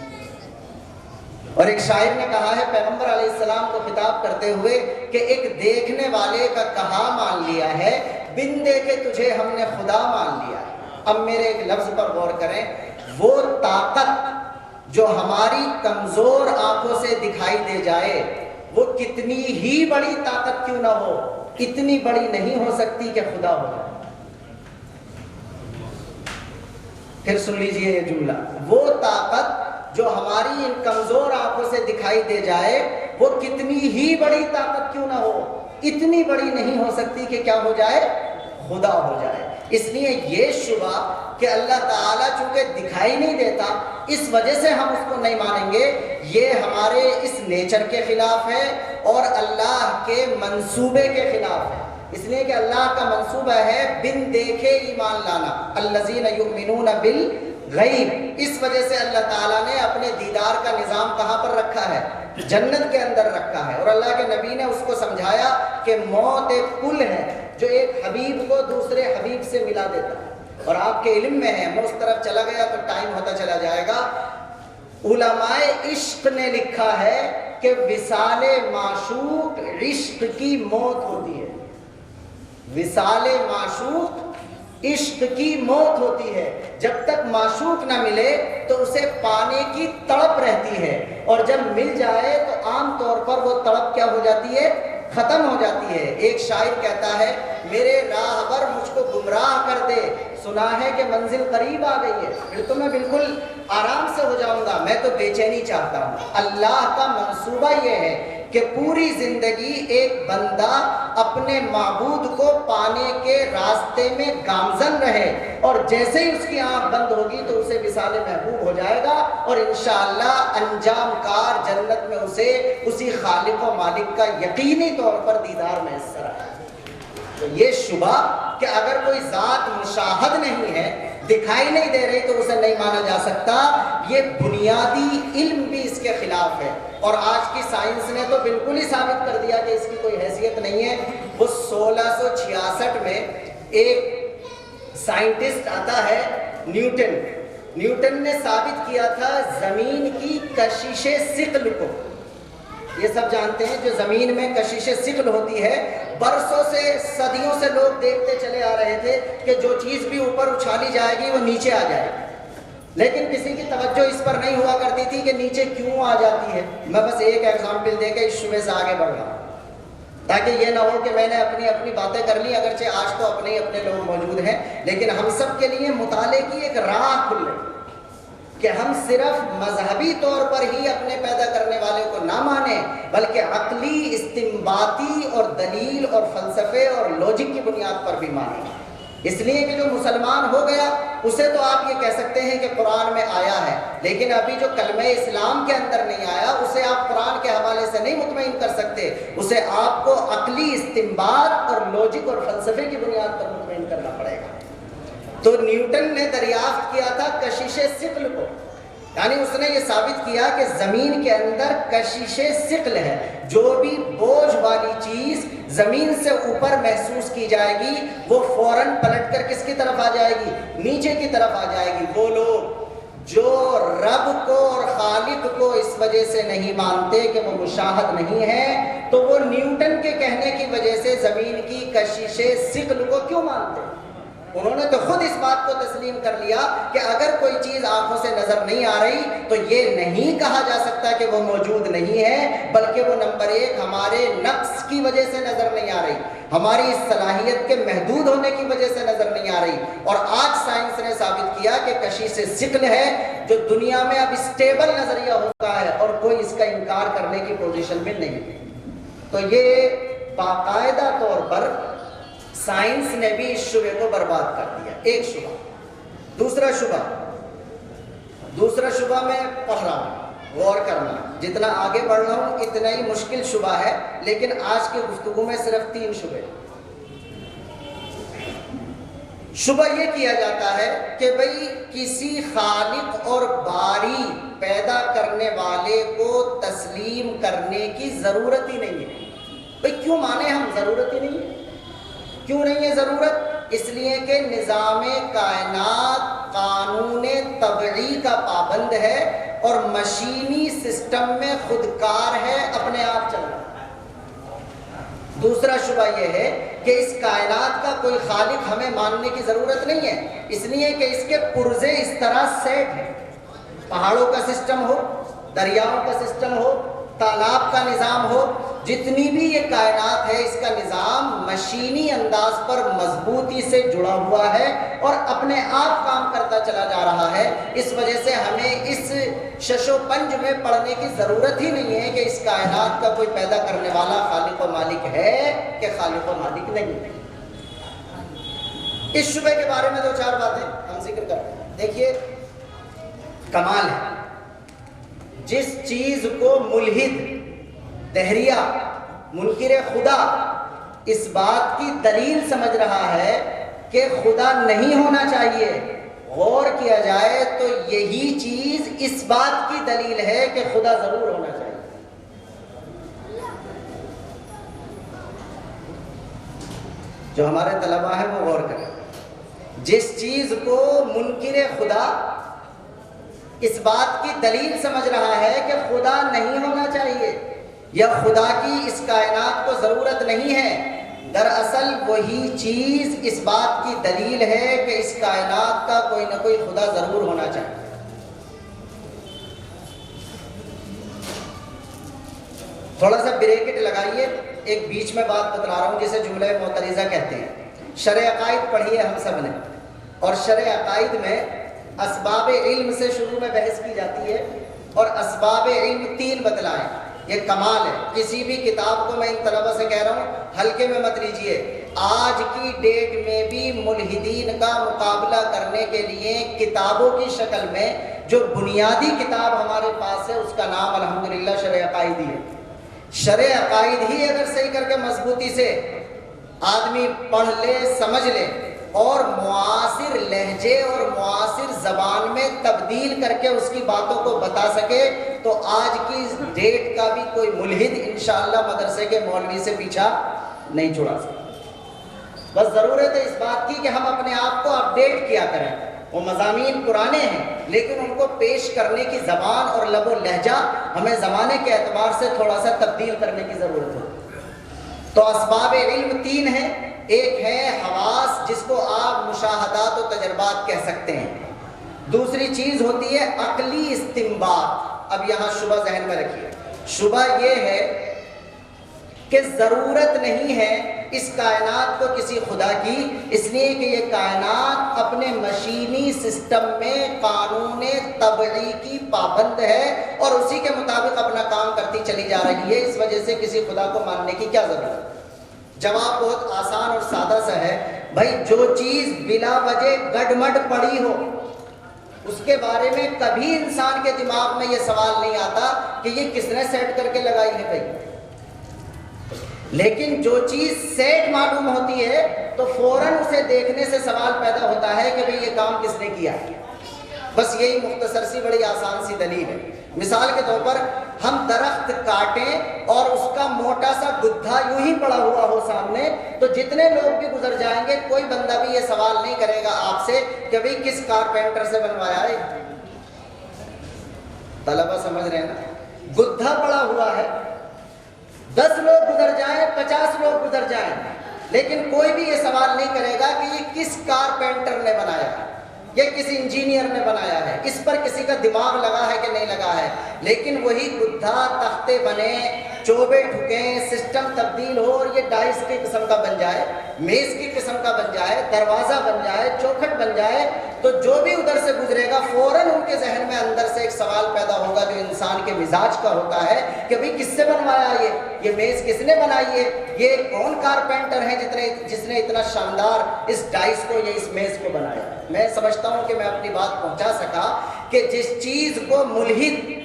اور ایک شاعر نے کہا ہے پیغمبر علیہ السلام کو خطاب کرتے ہوئے کہ ایک دیکھنے والے کا کہا مان لیا ہے، بن دیکھے تجھے ہم نے خدا مان لیا ہے۔ اب میرے ایک لفظ پر غور کریں، وہ طاقت جو ہماری کمزور آنکھوں سے دکھائی دے جائے، وہ کتنی ہی بڑی طاقت کیوں نہ ہو، اتنی بڑی نہیں ہو سکتی کہ خدا ہو جائے۔ پھر سن لیجئے یہ جملہ، وہ طاقت جو ہماری ان کمزور آنکھوں سے دکھائی دے جائے، وہ کتنی ہی بڑی طاقت کیوں نہ ہو، اتنی بڑی نہیں ہو سکتی کہ کیا ہو جائے، خدا ہو جائے۔ اس لیے یہ شبہ کہ اللہ تعالیٰ چونکہ دکھائی نہیں دیتا اس وجہ سے ہم اس کو نہیں مانیں گے، یہ ہمارے اس نیچر کے خلاف ہے اور اللہ کے منصوبے کے خلاف ہے۔ اس لیے کہ اللہ کا منصوبہ ہے بن دیکھے ایمان لانا، الذین یؤمنون بالغیب۔ اس وجہ سے اللہ تعالیٰ نے اپنے دیدار کا نظام کہاں پر رکھا ہے؟ جنت کے اندر رکھا ہے، اور اللہ کے نبی نے اس کو سمجھایا کہ موت ایک پل ہے جو ایک حبیب کو دوسرے حبیب سے ملا دیتا ہے۔ اور آپ کے علم میں ہے، میں اس طرف چلا گیا تو ٹائم ہوتا چلا جائے گا، علماء عشق نے لکھا ہے کہ وصال معشوق عشق کی موت ہوتی ہے، وصال معشوق عشق کی موت ہوتی ہے۔ جب تک معشوق نہ ملے تو اسے پانے کی تڑپ رہتی ہے، اور جب مل جائے تو عام طور پر وہ تڑپ کیا ہو جاتی ہے، ختم ہو جاتی ہے۔ ایک شاعر کہتا ہے میرے راہبر مجھ کو گمراہ کر دے، سنا ہے کہ منزل قریب آ گئی ہے، پھر تو میں بالکل آرام سے ہو جاؤں گا، میں تو بے چینی چاہتا ہوں۔ اللہ کا منصوبہ یہ ہے کہ پوری زندگی ایک بندہ اپنے معبود کو پانے کے راستے میں گامزن رہے، اور جیسے ہی اس کی آنکھ بند ہوگی تو اسے وصال محبوب ہو جائے گا، اور انشاءاللہ انجام کار جنت میں اسے اسی خالق و مالک کا یقینی طور پر دیدار میسر آئے۔ تو یہ شبہ کہ اگر کوئی ذات مشاہد نہیں ہے، دکھائی نہیں دے رہی، تو اسے نہیں مانا جا سکتا، یہ بنیادی علم بھی اس کے خلاف ہے۔ اور آج کی سائنس نے تو بالکل ہی ثابت کر دیا کہ اس کی کوئی حیثیت نہیں ہے۔ وہ 1666 میں ایک سائنٹسٹ آتا ہے نیوٹن نے ثابت کیا تھا زمین کی کشش ثقل کو۔ یہ سب جانتے ہیں جو زمین میں کشش ثقل ہوتی ہے، برسوں سے صدیوں سے لوگ دیکھتے چلے آ رہے تھے کہ جو چیز بھی اوپر اچھالی جائے گی وہ نیچے آ جائے گی، لیکن کسی کی توجہ اس پر نہیں ہوا کرتی تھی کہ نیچے کیوں آ جاتی ہے۔ میں بس ایک ایگزامپل دے کے اس شبے سے آگے بڑھ رہا ہوں۔ تاکہ یہ نہ ہو کہ میں نے اپنی باتیں کر لی، اگرچہ آج تو اپنے لوگ موجود ہیں، لیکن ہم سب کے لیے مطالعے کی ایک راہ کھل رہی کہ ہم صرف مذہبی طور پر ہی اپنے پیدا کرنے والے کو نہ مانیں، بلکہ عقلی، استنباطی اور دلیل اور فلسفے اور لوجک کی بنیاد پر بھی مانیں۔ اس لیے کہ جو مسلمان ہو گیا اسے تو آپ یہ کہہ سکتے ہیں کہ قرآن میں آیا ہے، لیکن ابھی جو کلمہ اسلام کے اندر نہیں آیا اسے آپ قرآن کے حوالے سے نہیں مطمئن کر سکتے، اسے آپ کو عقلی استنباط اور لوجک اور فلسفے کی بنیاد پر مطمئن کرنا پڑے گا۔ تو نیوٹن نے دریافت کیا تھا کشش ثقل کو، یعنی اس نے یہ ثابت کیا کہ زمین کے اندر کشش ثقل ہے، جو بھی بوجھ والی چیز زمین سے اوپر محسوس کی جائے گی وہ فوراً پلٹ کر کس کی طرف آ جائے گی؟ نیچے کی طرف آ جائے گی۔ وہ لوگ جو رب کو اور خالق کو اس وجہ سے نہیں مانتے کہ وہ مشاہد نہیں ہے، تو وہ نیوٹن کے کہنے کی وجہ سے زمین کی کشش ثقل کو کیوں مانتے؟ انہوں نے تو خود اس بات کو تسلیم کر لیا کہ اگر کوئی چیز آنکھوں سے نظر نہیں آ رہی تو یہ نہیں کہا جا سکتا کہ وہ موجود نہیں ہے، بلکہ وہ نمبر ایک ہمارے نقص کی وجہ سے نظر نہیں آ رہی، ہماری صلاحیت کے محدود ہونے کی وجہ سے نظر نہیں آ رہی۔ اور آج سائنس نے ثابت کیا کہ کشش ثقل ہے جو دنیا میں اب اسٹیبل نظریہ ہوتا ہے اور کوئی اس کا انکار کرنے کی پوزیشن میں نہیں ہے۔ تو یہ باقاعدہ طور پر سائنس نے بھی اس شبہ کو برباد کر دیا، ایک شبہ۔ دوسرا شبہ میں پڑھ رہا ہوں، غور کرنا، جتنا آگے بڑھ رہا ہوں اتنا ہی مشکل شبہ ہے، لیکن آج کی گفتگو میں صرف 3 شبہ۔ شبہ یہ کیا جاتا ہے کہ بھئی کسی خالق اور باری پیدا کرنے والے کو تسلیم کرنے کی ضرورت ہی نہیں ہے۔ بھئی کیوں مانے ہم؟ ضرورت ہی نہیں ہے۔ کیوں نہیں ہے ضرورت؟ اس لیے کہ نظام کائنات قانون طبعی کا پابند ہے اور مشینی سسٹم میں خودکار ہے، اپنے آپ چل رہا ہے۔ دوسرا شبہ یہ ہے کہ اس کائنات کا کوئی خالق ہمیں ماننے کی ضرورت نہیں ہے، اس لیے کہ اس کے پرزے اس طرح سیٹ ہیں، پہاڑوں کا سسٹم ہو، دریاؤں کا سسٹم ہو، تالاب کا نظام ہو، جتنی بھی یہ کائنات ہے اس کا نظام مشینی انداز پر مضبوطی سے جڑا ہوا ہے اور اپنے آپ کام کرتا چلا جا رہا ہے۔ اس وجہ سے ہمیں اس شش و پنج میں پڑھنے کی ضرورت ہی نہیں ہے کہ اس کائنات کا کوئی پیدا کرنے والا خالق و مالک ہے کہ خالق و مالک نہیں۔ اس شبہ کے بارے میں 2-4 باتیں ہم ذکر کرتے ہیں۔ دیکھیے، کمال ہے جس چیز کو ملحد، دہریہ، منکر خدا اس بات کی دلیل سمجھ رہا ہے کہ خدا نہیں ہونا چاہیے، غور کیا جائے تو یہی چیز اس بات کی دلیل ہے کہ خدا ضرور ہونا چاہیے۔ جو ہمارے طلباء ہیں وہ غور کریں، جس چیز کو منکر خدا اس بات کی دلیل سمجھ رہا ہے کہ خدا نہیں ہونا چاہیے یا خدا کی اس کائنات کو ضرورت نہیں ہے، دراصل وہی چیز اس بات کی دلیل ہے کہ اس کائنات کا کوئی نہ کوئی خدا ضرور ہونا چاہیے۔ تھوڑا سا بریکٹ لگائیے، ایک بیچ میں بات بتلا رہا ہوں جسے جملہ معترضہ کہتے ہیں۔ شرح عقائد پڑھی ہے ہم سب نے، اور شرح عقائد میں اسباب علم سے شروع میں بحث کی جاتی ہے، اور اسباب علم 3 بتلائیں۔ یہ کمال ہے، کسی بھی کتاب کو میں ان طلبہ سے کہہ رہا ہوں ہلکے میں مت لیجئے۔ آج کی ڈیٹ میں بھی ملحدین کا مقابلہ کرنے کے لیے کتابوں کی شکل میں جو بنیادی کتاب ہمارے پاس ہے اس کا نام الحمدللہ شرح عقائد ہی ہے۔ شرح عقائد ہی اگر صحیح کر کے مضبوطی سے آدمی پڑھ لے، سمجھ لے اور معاصر لہجے اور معاصر زبان میں تبدیل کر کے اس کی باتوں کو بتا سکے تو آج کی ڈیٹ کا بھی کوئی ملحد انشاءاللہ مدرسے کے مولوی سے پیچھا نہیں چھڑا سکتا۔ بس ضرورت ہے اس بات کی کہ ہم اپنے آپ کو اپڈیٹ کیا کریں۔ وہ مضامین پرانے ہیں لیکن ان کو پیش کرنے کی زبان اور لب و لہجہ ہمیں زمانے کے اعتبار سے تھوڑا سا تبدیل کرنے کی ضرورت ہے۔ تو اسباب علم 3 ہیں۔ ایک ہے حواس، جس کو آپ مشاہدات و تجربات کہہ سکتے ہیں۔ دوسری چیز ہوتی ہے عقلی استنباط۔ اب یہاں شبہ ذہن میں رکھیے، شبہ یہ ہے کہ ضرورت نہیں ہے اس کائنات کو کسی خدا کی، اس لیے کہ یہ کائنات اپنے مشینی سسٹم میں قانون طبعی کی پابند ہے اور اسی کے مطابق اپنا کام کرتی چلی جا رہی ہے، اس وجہ سے کسی خدا کو ماننے کی کیا ضرورت ہے؟ جواب بہت آسان اور سادہ سا ہے، بھائی جو چیز بلا وجہ گڈمڈ پڑی ہو اس کے بارے میں کبھی انسان کے دماغ میں یہ سوال نہیں آتا کہ یہ کس نے سیٹ کر کے لگائی ہے بھائی، لیکن جو چیز سیٹ معلوم ہوتی ہے تو فوراً اسے دیکھنے سے سوال پیدا ہوتا ہے کہ بھئی یہ کام کس نے کیا ہے۔ بس یہی مختصر سی بڑی آسان سی دلیل ہے۔ مثال کے طور پر ہم درخت کاٹیں اور اس کا موٹا سا گدھا یوں ہی پڑا ہوا ہو سامنے تو جتنے لوگ بھی گزر جائیں گے کوئی بندہ بھی یہ سوال نہیں کرے گا آپ سے کہ بھئی کس کارپینٹر سے بنوایا ہے۔ طلبہ سمجھ رہے ہیں نا، گدھا پڑا ہوا ہے، 10 لوگ گزر جائیں 50 لوگ گزر جائیں لیکن کوئی بھی یہ سوال نہیں کرے گا کہ یہ کس کارپینٹر نے بنایا ہے، یہ کسی انجینئر نے بنایا ہے، اس پر کسی کا دماغ لگا ہے کہ نہیں لگا ہے۔ لیکن وہی گدھا تختے بنے، چوبے ٹھکیں، سسٹم تبدیل ہو اور یہ ڈائس کی قسم کا بن جائے، میز کی قسم کا بن جائے، دروازہ بن جائے، چوکھٹ بن جائے، تو جو بھی ادھر سے گزرے گا فوراً ان کے ذہن میں اندر سے ایک سوال پیدا ہوگا جو انسان کے مزاج کا ہوتا ہے کہ بھئی کس سے بنوایا یہ میز کس نے بنائی ہے، یہ کون کارپینٹر ہے جس نے اتنا شاندار اس ڈائس کو یا اس میز کو بنایا۔ میں سمجھتا ہوں کہ میں اپنی بات پہنچا سکا کہ جس چیز کو ملحد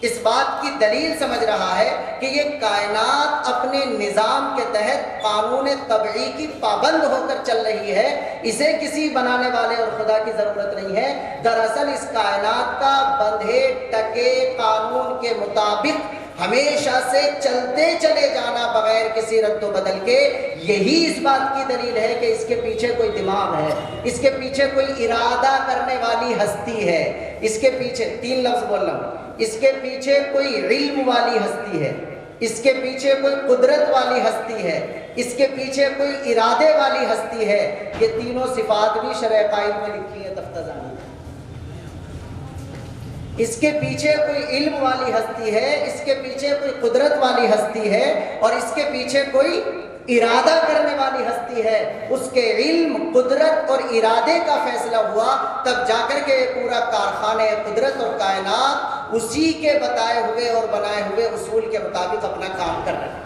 اس بات کی دلیل سمجھ رہا ہے کہ یہ کائنات اپنے نظام کے تحت قانون طبعی کی پابند ہو کر چل رہی ہے، اسے کسی بنانے والے اور خدا کی ضرورت نہیں ہے۔ دراصل اس کائنات کا بندھے ٹکے قانون کے مطابق ہمیشہ سے چلتے چلے جانا بغیر کسی رد و بدل کے، یہی اس بات کی دلیل ہے کہ اس کے پیچھے کوئی دماغ ہے، اس کے پیچھے کوئی ارادہ کرنے والی ہستی ہے، اس کے پیچھے 3 لفظ بول رہا ہوں، اس کے پیچھے کوئی علم والی ہستی ہے، اس کے پیچھے کوئی قدرت والی ہستی ہے، اس کے پیچھے کوئی ارادے والی ہستی ہے۔ یہ تینوں صفات بھی شرع قائل میں لکھی ہے تفتزانی۔ اس کے پیچھے کوئی علم والی ہستی ہے، اس کے پیچھے کوئی قدرت والی ہستی ہے اور اس کے پیچھے کوئی ارادہ کرنے والی ہستی ہے۔ اس کے علم، قدرت اور ارادے کا فیصلہ ہوا تب جا کر کے پورا کارخانے قدرت اور کائنات اسی کے بتائے ہوئے اور بنائے ہوئے اصول کے مطابق اپنا کام کر رہے ہیں۔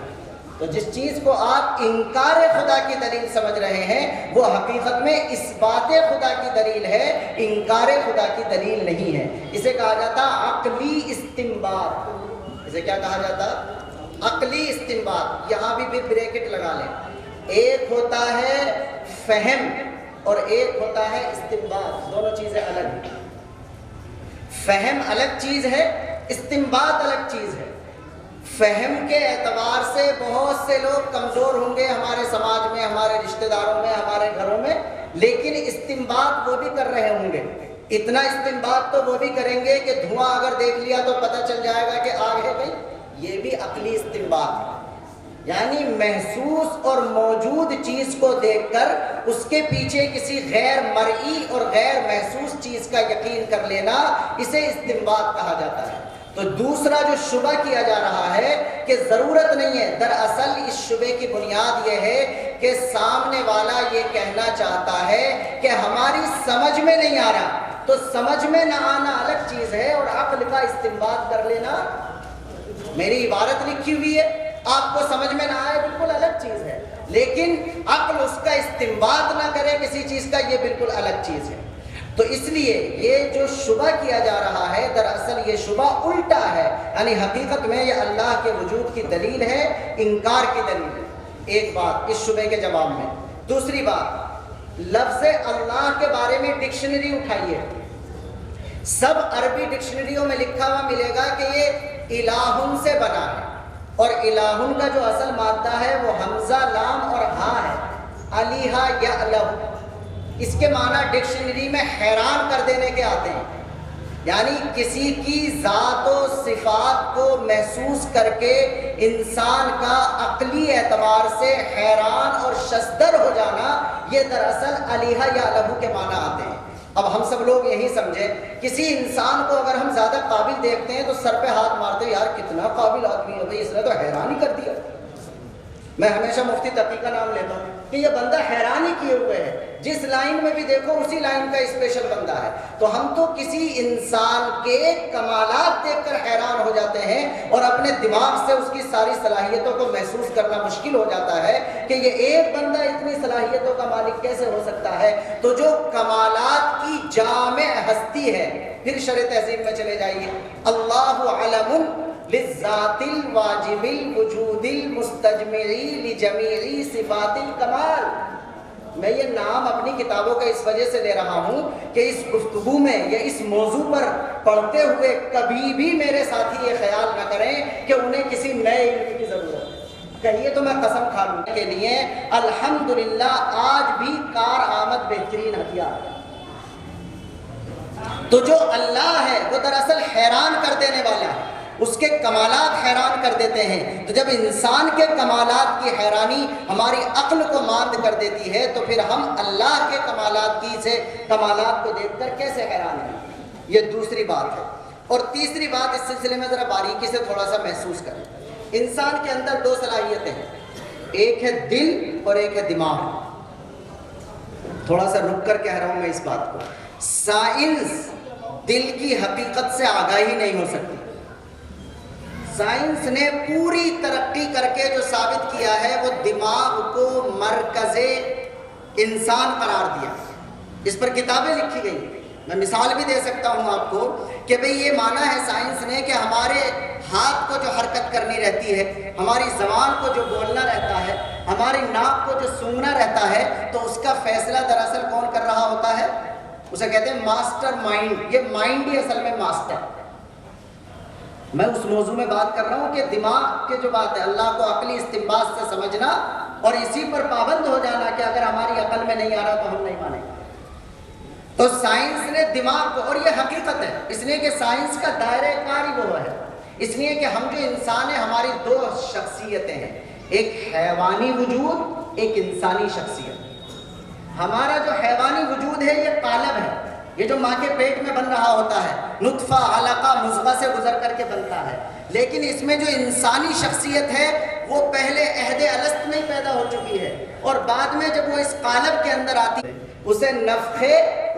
تو جس چیز کو آپ انکار خدا کی دلیل سمجھ رہے ہیں وہ حقیقت میں اس بات خدا کی دلیل ہے، انکار خدا کی دلیل نہیں ہے۔ اسے کہا جاتا عقلی استنباط۔ اسے کیا کہا جاتا؟ عقلی استنباط۔ یہاں بھی بریکٹ لگا لیں، ایک ہوتا ہے فہم اور ایک ہوتا ہے استنباط، دونوں چیزیں الگ ہیں۔ فہم الگ چیز ہے، استنباط الگ چیز ہے۔ فہم کے اعتبار سے بہت سے لوگ کمزور ہوں گے ہمارے سماج میں، ہمارے رشتہ داروں میں، ہمارے گھروں میں، لیکن استنباط وہ بھی کر رہے ہوں گے۔ اتنا استنباط تو وہ بھی کریں گے کہ دھواں اگر دیکھ لیا تو پتہ چل جائے گا کہ آگ ہے بھائی، یہ بھی عقلی استنباط ہے۔ یعنی محسوس اور موجود چیز کو دیکھ کر اس کے پیچھے کسی غیر مرئی اور غیر محسوس چیز کا یقین کر لینا، اسے استنباط کہا جاتا ہے۔ تو دوسرا جو شبہ کیا جا رہا ہے کہ ضرورت نہیں ہے، دراصل اس شبے کی بنیاد یہ ہے کہ سامنے والا یہ کہنا چاہتا ہے کہ ہماری سمجھ میں نہیں آ رہا، تو سمجھ میں نہ آنا الگ چیز ہے اور عقل کا استنباط کر لینا، میری عبارت لکھی ہوئی ہے، آپ کو سمجھ میں نہ آئے بالکل الگ چیز ہے، لیکن عقل اس کا استنباط نہ کرے کسی چیز کا، یہ بالکل الگ چیز ہے۔ تو اس لیے یہ جو شبہ کیا جا رہا ہے دراصل یہ شبہ الٹا ہے، یعنی حقیقت میں یہ اللہ کے وجود کی دلیل ہے، انکار کی دلیل ہے۔ ایک بات اس شبے کے جواب میں۔ دوسری بات، لفظ اللہ کے بارے میں ڈکشنری اٹھائیے، سب عربی ڈکشنریوں میں لکھا ہوا ملے گا کہ یہ الہن سے بنا ہے، اور الہن کا جو اصل مادہ ہے وہ حمزہ لام اور ہاں ہے، علیہا یعلہ۔ اس کے معنی ڈکشنری میں حیران کر دینے کے آتے ہیں، یعنی کسی کی ذات و صفات کو محسوس کر کے انسان کا عقلی اعتبار سے حیران اور شزدر ہو جانا، یہ دراصل علیہا یعلہ کے معنی آتے ہیں۔ اب ہم سب لوگ یہی سمجھیں، کسی انسان کو اگر ہم زیادہ قابل دیکھتے ہیں تو سر پہ ہاتھ مارتے ہیں، یار کتنا قابل آدمی ہے بھائی، اس نے تو حیران ہی کر دیا۔ میں ہمیشہ مفتی تقی کا نام لیتا ہوں کہ یہ بندہ حیران ہی کیے ہوئے ہے، جس لائن میں بھی دیکھو اسی لائن کا اسپیشل بندہ ہے۔ تو ہم تو کسی انسان کے کمالات دیکھ کر حیران ہو جاتے ہیں اور اپنے دماغ سے اس کی ساری صلاحیتوں کو محسوس کرنا مشکل ہو جاتا ہے کہ یہ ایک بندہ اتنی صلاحیتوں کا مالک کیسے ہو سکتا ہے۔ تو جو کمالات کی جامع ہستی ہے، پھر شرح تہذیب میں چلے جائیے، اللہ علم للذات الواجب الوجود المستجمعی لجمیع صفات الکمال۔ میں یہ نام اپنی کتابوں کا اس وجہ سے لے رہا ہوں کہ اس گفتگو میں یا اس موضوع پر پڑھتے ہوئے کبھی بھی میرے ساتھی یہ خیال نہ کریں کہ انہیں کسی نئے علم کی ضرورت ہے۔ کہیے تو میں قسم کھا لوں کے لیے الحمدللہ آج بھی کارآمد بہترین ہتھیار ہے۔ تو جو اللہ ہے وہ دراصل حیران کر دینے والا ہے، اس کے کمالات حیران کر دیتے ہیں۔ تو جب انسان کے کمالات کی حیرانی ہماری عقل کو ماند کر دیتی ہے تو پھر ہم اللہ کے کمالات کو دیکھ کر کیسے حیران ہیں؟ یہ دوسری بات ہے۔ اور تیسری بات اس سلسلے میں ذرا باریکی سے تھوڑا سا محسوس کریں۔ انسان کے اندر دو صلاحیتیں ہیں، ایک ہے دل اور ایک ہے دماغ۔ تھوڑا سا رک کر کہہ رہا ہوں میں اس بات کو۔ سائنس دل کی حقیقت سے آگاہی نہیں ہو سکتی۔ سائنس نے پوری ترقی کر کے جو ثابت کیا ہے وہ دماغ کو مرکز انسان قرار دیا۔ اس پر کتابیں لکھی گئی، میں مثال بھی دے سکتا ہوں آپ کو کہ بھئی یہ مانا ہے سائنس نے کہ ہمارے ہاتھ کو جو حرکت کرنی رہتی ہے، ہماری زبان کو جو بولنا رہتا ہے، ہماری ناک کو جو سونگھنا رہتا ہے، تو اس کا فیصلہ دراصل کون کر رہا ہوتا ہے؟ اسے کہتے ہیں ماسٹر مائنڈ۔ یہ مائنڈ ہی اصل میں ماسٹر۔ میں اس موضوع میں بات کر رہا ہوں کہ دماغ کے جو بات ہے، اللہ کو عقلی استنباط سے سمجھنا اور اسی پر پابند ہو جانا کہ اگر ہماری عقل میں نہیں آ رہا تو ہم نہیں مانیں گے۔ تو سائنس نے دماغ کو، اور یہ حقیقت ہے، اس لیے کہ سائنس کا دائرہ کار ہی وہ ہے، اس لیے کہ ہم جو انسان ہیں ہماری دو شخصیتیں ہیں، ایک حیوانی وجود، ایک انسانی شخصیت۔ ہمارا جو حیوانی وجود ہے یہ قالب ہے، یہ جو ماں کے پیٹ میں بن رہا ہوتا ہے، نطفہ علقہ مضغہ سے گزر کر کے بنتا ہے۔ لیکن اس میں جو انسانی شخصیت ہے وہ پہلے عہد الست میں ہی پیدا ہو چکی ہے، اور بعد میں جب وہ اس قالب کے اندر آتی ہے اسے نفخ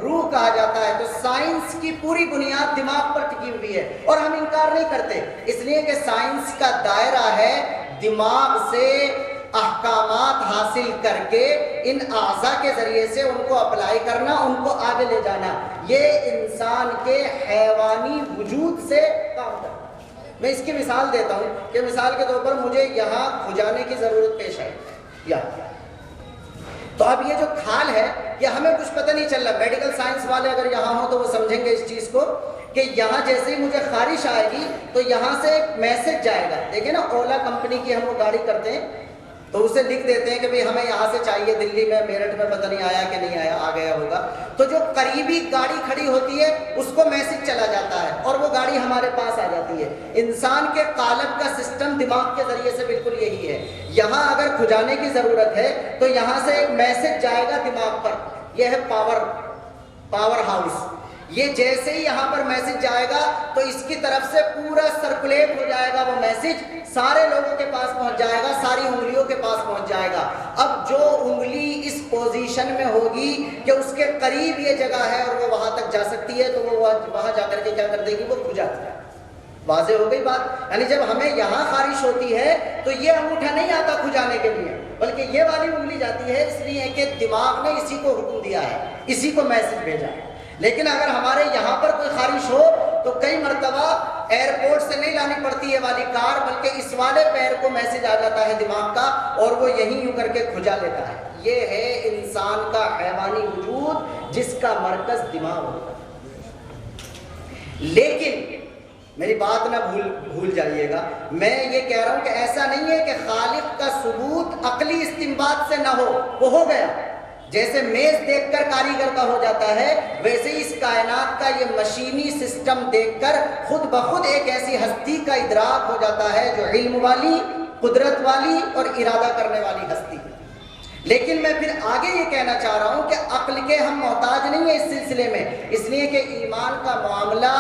روح کہا جاتا ہے۔ تو سائنس کی پوری بنیاد دماغ پر ٹکی ہوئی ہے اور ہم انکار نہیں کرتے، اس لیے کہ سائنس کا دائرہ ہے دماغ سے احکامات حاصل کر کے ان اعضاء کے ذریعے سے ان کو اپلائی کرنا، ان کو آگے لے جانا۔ یہ انسان کے حیوانی وجود سے کام کرنا۔ میں اس کی مثال دیتا ہوں کہ مثال کے طور پر مجھے یہاں کھجانے کی ضرورت پیش آئی، تو اب یہ جو کھال ہے یہ ہمیں کچھ پتہ نہیں چل رہا۔ میڈیکل سائنس والے اگر یہاں ہوں تو وہ سمجھیں گے اس چیز کو کہ یہاں جیسے ہی مجھے خارش آئے گی تو یہاں سے ایک میسج جائے گا۔ دیکھیں نا، اولا کمپنی کی ہم وہ گاڑی کرتے ہیں تو اسے لکھ دیتے ہیں کہ بھئی ہمیں یہاں سے چاہیے، دلی میں میرٹھ میں پتہ نہیں آیا کہ نہیں آیا، آ گیا ہوگا۔ تو جو قریبی گاڑی کھڑی ہوتی ہے اس کو میسج چلا جاتا ہے اور وہ گاڑی ہمارے پاس آ جاتی ہے۔ انسان کے قالب کا سسٹم دماغ کے ذریعے سے بالکل یہی ہے۔ یہاں اگر کھجانے کی ضرورت ہے تو یہاں سے ایک میسج جائے گا دماغ پر، یہ ہے پاور ہاؤس۔ یہ جیسے ہی یہاں پر میسج جائے گا تو اس کی طرف سے پورا سرکولیٹ ہو جائے گا، وہ میسج سارے لوگوں کے پاس پہنچ جائے گا، ساری انگلیوں کے پاس پہنچ جائے گا۔ اب جو انگلی اس پوزیشن میں ہوگی کہ اس کے قریب یہ جگہ ہے اور وہ وہاں تک جا سکتی ہے تو وہ وہاں جا کر کے کیا کر دے گی، وہ کھجا جائے گا۔ واضح ہو گئی بات؟ یعنی جب ہمیں یہاں خارش ہوتی ہے تو یہ انگوٹھا نہیں آتا کھجانے کے لیے، بلکہ یہ والی انگلی جاتی ہے، اس لیے کہ دماغ نے اسی کو حکم دیا ہے، اسی کو میسج بھیجا ہے۔ لیکن اگر ہمارے یہاں پر کوئی خارش ہو تو کئی مرتبہ ایئرپورٹ سے نہیں لانی پڑتی ہے والی کار، بلکہ اس والے پیر کو میسج آ جاتا ہے دماغ کا اور وہ یہیں یوں کر کے کھجا لیتا ہے۔ یہ ہے انسان کا حیوانی وجود جس کا مرکز دماغ ہوتا ہے۔ لیکن میری بات نہ بھول جائیے گا، میں یہ کہہ رہا ہوں کہ ایسا نہیں ہے کہ خالق کا ثبوت عقلی استنباط سے نہ ہو، وہ ہو گیا۔ جیسے میز دیکھ کر کاریگر کا ہو جاتا ہے، ویسے ہی اس کائنات کا یہ مشینی سسٹم دیکھ کر خود بخود ایک ایسی ہستی کا ادراک ہو جاتا ہے جو علم والی، قدرت والی اور ارادہ کرنے والی ہستی ہے۔ لیکن میں پھر آگے یہ کہنا چاہ رہا ہوں کہ عقل کے ہم محتاج نہیں ہیں اس سلسلے میں، اس لیے کہ ایمان کا معاملہ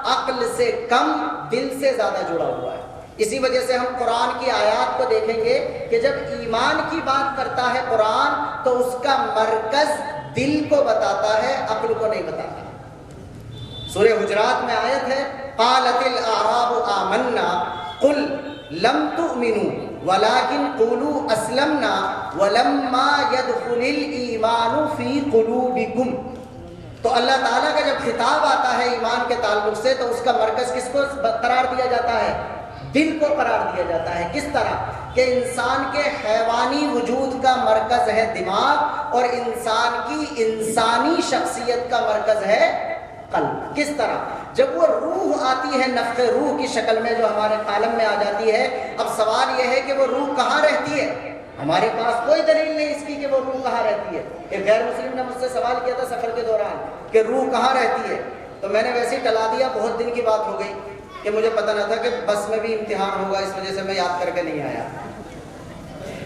عقل سے کم دل سے زیادہ جڑا ہوا ہے۔ اسی وجہ سے ہم قرآن کی آیات کو دیکھیں گے کہ جب ایمان کی بات کرتا ہے قرآن تو اس کا مرکز دل کو بتاتا ہے، عقل کو نہیں بتاتا۔ سورہ حجرات میں آیت ہے قالت الاعراب آمنا قل لم تؤمنوا ولكن قولوا اسلمنا ولما يدخل الايمان في قلوبكم۔ تو اللہ تعالیٰ کا جب خطاب آتا ہے ایمان کے تعلق سے تو اس کا مرکز کس کو قرار دیا جاتا ہے؟ دل کو قرار دیا جاتا ہے۔ کس طرح کہ انسان کے حیوانی وجود کا مرکز ہے دماغ اور انسان کی انسانی شخصیت کا مرکز ہے قلب۔ کس طرح جب وہ روح آتی ہے نفخ روح کی شکل میں جو ہمارے عالم میں آ جاتی ہے، اب سوال یہ ہے کہ وہ روح کہاں رہتی ہے؟ ہمارے پاس کوئی دلیل نہیں اس کی کہ وہ روح کہاں رہتی ہے۔ ایک غیر مسلم نے مجھ سے سوال کیا تھا سفر کے دوران کہ روح کہاں رہتی ہے، تو میں نے ویسے ہی ٹلا دیا، بہت دن کی بات ہو گئی کہ مجھے پتہ نہ تھا کہ بس میں بھی امتحان ہوگا، اس وجہ سے میں یاد کر کے نہیں آیا۔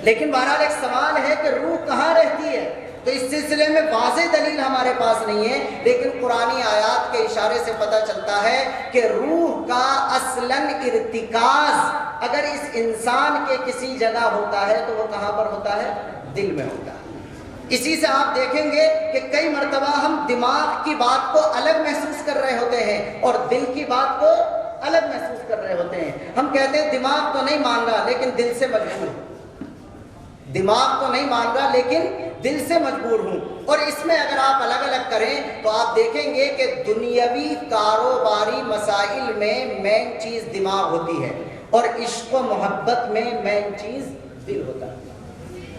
لیکن بہرحال ایک سوال ہے کہ روح کہاں رہتی ہے، تو اس سلسلے میں واضح دلیل ہمارے پاس نہیں ہے، لیکن قرآنی آیات کے اشارے سے پتہ چلتا ہے کہ روح کا اصلاً ارتکاز اگر اس انسان کے کسی جگہ ہوتا ہے تو وہ کہاں پر ہوتا ہے؟ دل میں ہوتا ہے۔ اسی سے آپ دیکھیں گے کہ کئی مرتبہ ہم دماغ کی بات کو الگ محسوس کر رہے ہوتے ہیں اور دل کی بات کو الگ محسوس کر رہے ہوتے ہیں۔ ہم کہتے ہیں دماغ تو نہیں مان رہا لیکن دل سے مجبور ہوں، دماغ تو نہیں مان رہا لیکن دل سے مجبور ہوں۔ اور اس میں اگر آپ الگ الگ کریں تو آپ دیکھیں گے کہ دنیاوی کاروباری مسائل میں مین چیز دماغ ہوتی ہے اور عشق و محبت میں مین چیز دل ہوتا ہے۔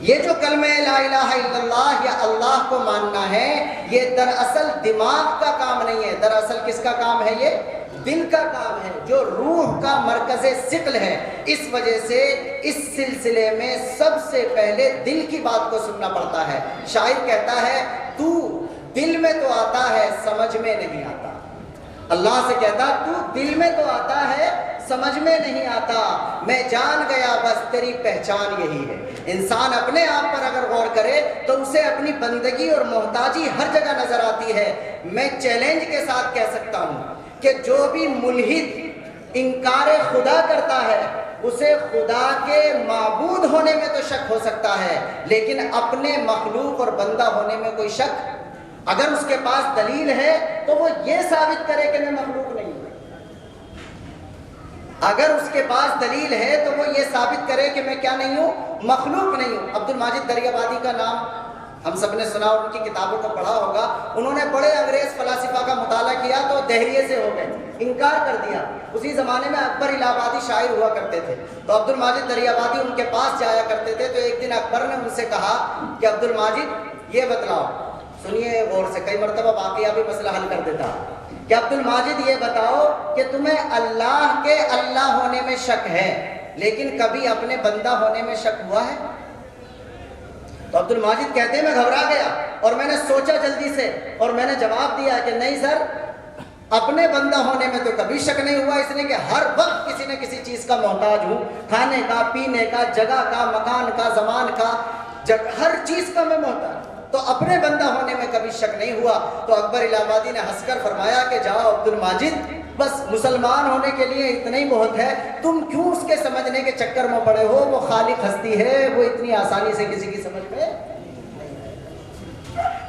یہ جو کلمہ لا الہ الا اللہ یا اللہ کو ماننا ہے یہ دراصل دماغ کا کام نہیں ہے، دراصل کس کا کام ہے؟ یہ دل کا کام ہے جو روح کا مرکز ثقل ہے۔ اس وجہ سے اس سلسلے میں سب سے پہلے دل کی بات کو سننا پڑتا ہے۔ شاعر کہتا ہے تو دل میں تو آتا ہے سمجھ میں نہیں آتا، اللہ سے کہتا تو دل میں تو آتا ہے سمجھ میں نہیں آتا، میں جان گیا بس تیری پہچان یہی ہے۔ انسان اپنے آپ پر اگر غور کرے تو اسے اپنی بندگی اور محتاجی ہر جگہ نظر آتی ہے۔ میں چیلنج کے ساتھ کہہ سکتا ہوں کہ جو بھی ملحد انکار خدا کرتا ہے اسے خدا کے معبود ہونے میں تو شک ہو سکتا ہے لیکن اپنے مخلوق اور بندہ ہونے میں کوئی شک، اگر اس کے پاس دلیل ہے تو وہ یہ ثابت کرے کہ میں مخلوق نہیں ہوں۔ اگر اس کے پاس دلیل ہے تو وہ یہ ثابت کرے کہ میں کیا نہیں ہوں؟ مخلوق نہیں ہوں۔ عبد الماجد دریابادی کا نام ہم سب نے سنا اور ان کی کتابوں کو پڑھا ہوگا۔ انہوں نے بڑے انگریز فلاسفہ کا مطالعہ کیا تو دہریے سے ہو گئے، انکار کر دیا۔ اسی زمانے میں اکبر الہ آبادی شاعر ہوا کرتے تھے تو عبد الماجد دریابادی ان کے پاس جایا کرتے تھے۔ تو ایک دن اکبر نے ان سے کہا کہ عبد الماجد یہ بتلاؤ، سنیے غور سے، کئی مرتبہ واقعہ بھی مسئلہ حل کر دیتا کہ عبد الماجد یہ بتاؤ کہ تمہیں اللہ کے اللہ ہونے میں شک ہے لیکن کبھی اپنے بندہ ہونے میں شک ہوا ہے؟ تو عبد الماجد کہتے ہیں میں گھبرا گیا اور میں نے سوچا جلدی سے اور میں نے جواب دیا کہ نہیں سر، اپنے بندہ ہونے میں تو کبھی شک نہیں ہوا، اس لیے کہ ہر وقت کسی نہ کسی چیز کا محتاج ہوں، کھانے کا، پینے کا، جگہ کا، مکان کا، زمان کا، ہر چیز کا میں محتاج، تو اپنے بندہ ہونے میں کبھی شک نہیں ہوا۔ تو اکبر الہ آبادی نے ہنس کر فرمایا کہ جاؤ عبد الماجد، بس مسلمان ہونے کے لیے اتنا ہی بہت ہے، تم کیوں اس کے سمجھنے کے چکر میں پڑے ہو؟ وہ خالق ہستی ہے، وہ اتنی آسانی سے کسی کی سمجھ میں۔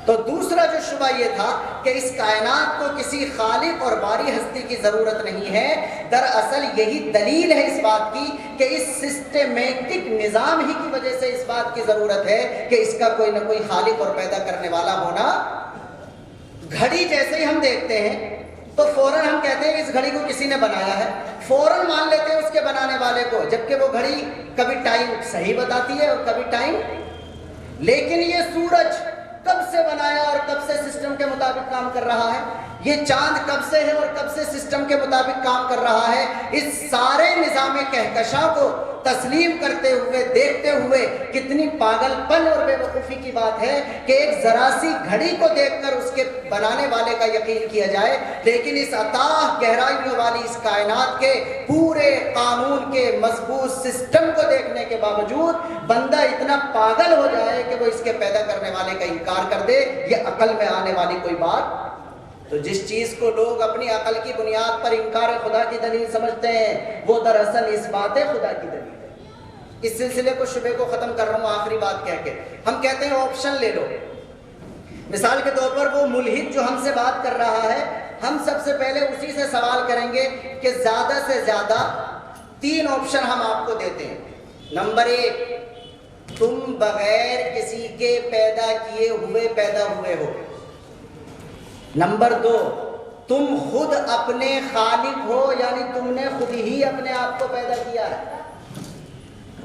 تو دوسرا جو شبہ یہ تھا کہ اس کائنات کو کسی خالق اور باری ہستی کی ضرورت نہیں ہے، دراصل یہی دلیل ہے اس بات کی کہ اس سسٹمیٹک نظام ہی کی وجہ سے اس بات کی ضرورت ہے کہ اس کا کوئی نہ کوئی خالق اور پیدا کرنے والا ہونا۔ گھڑی جیسے ہی ہم دیکھتے ہیں تو فوراً ہم کہتے ہیں کہ اس گھڑی کو کسی نے بنایا ہے، فوراً مان لیتے ہیں اس کے بنانے والے کو، جبکہ وہ گھڑی کبھی ٹائم صحیح بتاتی ہے اور کبھی ٹائم، لیکن یہ سورج کب سے بنایا اور کب سے سسٹم کے مطابق کام کر رہا ہے؟ یہ چاند کب سے ہے اور کب سے سسٹم کے مطابق کام کر رہا ہے؟ اس سارے نظام کہکشاں کو تسلیم کرتے ہوئے دیکھتے ہوئے کتنی پاگل پن اور بے وقوفی کی بات ہے کہ ایک ذرا سی گھڑی کو دیکھ کر اس کے بنانے والے کا یقین کیا جائے، لیکن اس اتاہ گہرائیوں والی اس کائنات کے پورے قانون کے مضبوط سسٹم کو دیکھنے کے باوجود بندہ اتنا پاگل ہو جائے کہ وہ اس کے پیدا کرنے والے کا انکار کر دے، یہ عقل میں آنے والی کوئی بات تو جس چیز کو لوگ اپنی عقل کی بنیاد پر انکار خدا کی دلیل سمجھتے ہیں وہ دراصل اثبات خدا کی دلیل ہے۔ اس سلسلے کو شبے کو ختم کر رہا ہوں آخری بات کہہ کے، ہم کہتے ہیں آپشن لے لو۔ مثال کے طور پر وہ ملحد جو ہم سے بات کر رہا ہے، ہم سب سے پہلے اسی سے سوال کریں گے کہ زیادہ سے زیادہ 3 آپشن ہم آپ کو دیتے ہیں۔ نمبر 1، تم بغیر کسی کے پیدا کیے ہوئے پیدا ہوئے ہو۔ نمبر 2، تم خود اپنے خالق ہو، یعنی تم نے خود ہی اپنے آپ کو پیدا کیا ہے۔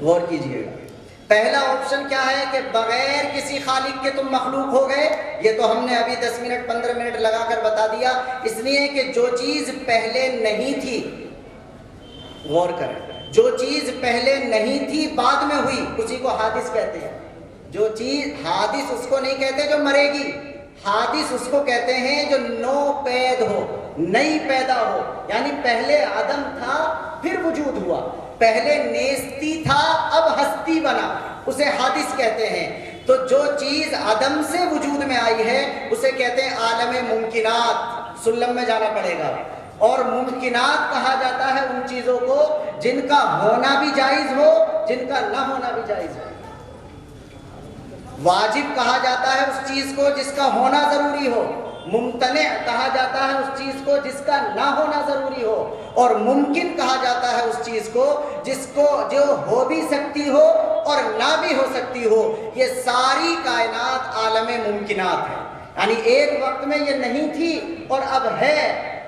غور کیجئے گا، پہلا آپشن کیا ہے کہ بغیر کسی خالق کے تم مخلوق ہو گئے۔ یہ تو ہم نے ابھی 10 منٹ 15 منٹ لگا کر بتا دیا، اس لیے کہ جو چیز پہلے نہیں تھی، غور کریں، جو چیز پہلے نہیں تھی بعد میں ہوئی اسی کو حادث کہتے ہیں۔ جو چیز حادث اس کو نہیں کہتے جو مرے گی، حادث اس کو کہتے ہیں جو نو پید ہو، نئی پیدا ہو، یعنی پہلے عدم تھا پھر وجود ہوا، پہلے نیستی تھا اب ہستی بنا، اسے حادث کہتے ہیں۔ تو جو چیز عدم سے وجود میں آئی ہے اسے کہتے ہیں عالم ممکنات، سلم میں جانا پڑے گا۔ اور ممکنات کہا جاتا ہے ان چیزوں کو جن کا ہونا بھی جائز ہو، جن کا نہ ہونا بھی جائز ہو۔ واجب کہا جاتا ہے اس چیز کو جس کا ہونا ضروری ہو، ممتنع کہا جاتا ہے اس چیز کو جس کا نہ ہونا ضروری ہو، اور ممکن کہا جاتا ہے اس چیز کو جس کو جو ہو بھی سکتی ہو اور نہ بھی ہو سکتی ہو۔ یہ ساری کائنات عالم ممکنات ہے، یعنی ایک وقت میں یہ نہیں تھی اور اب ہے،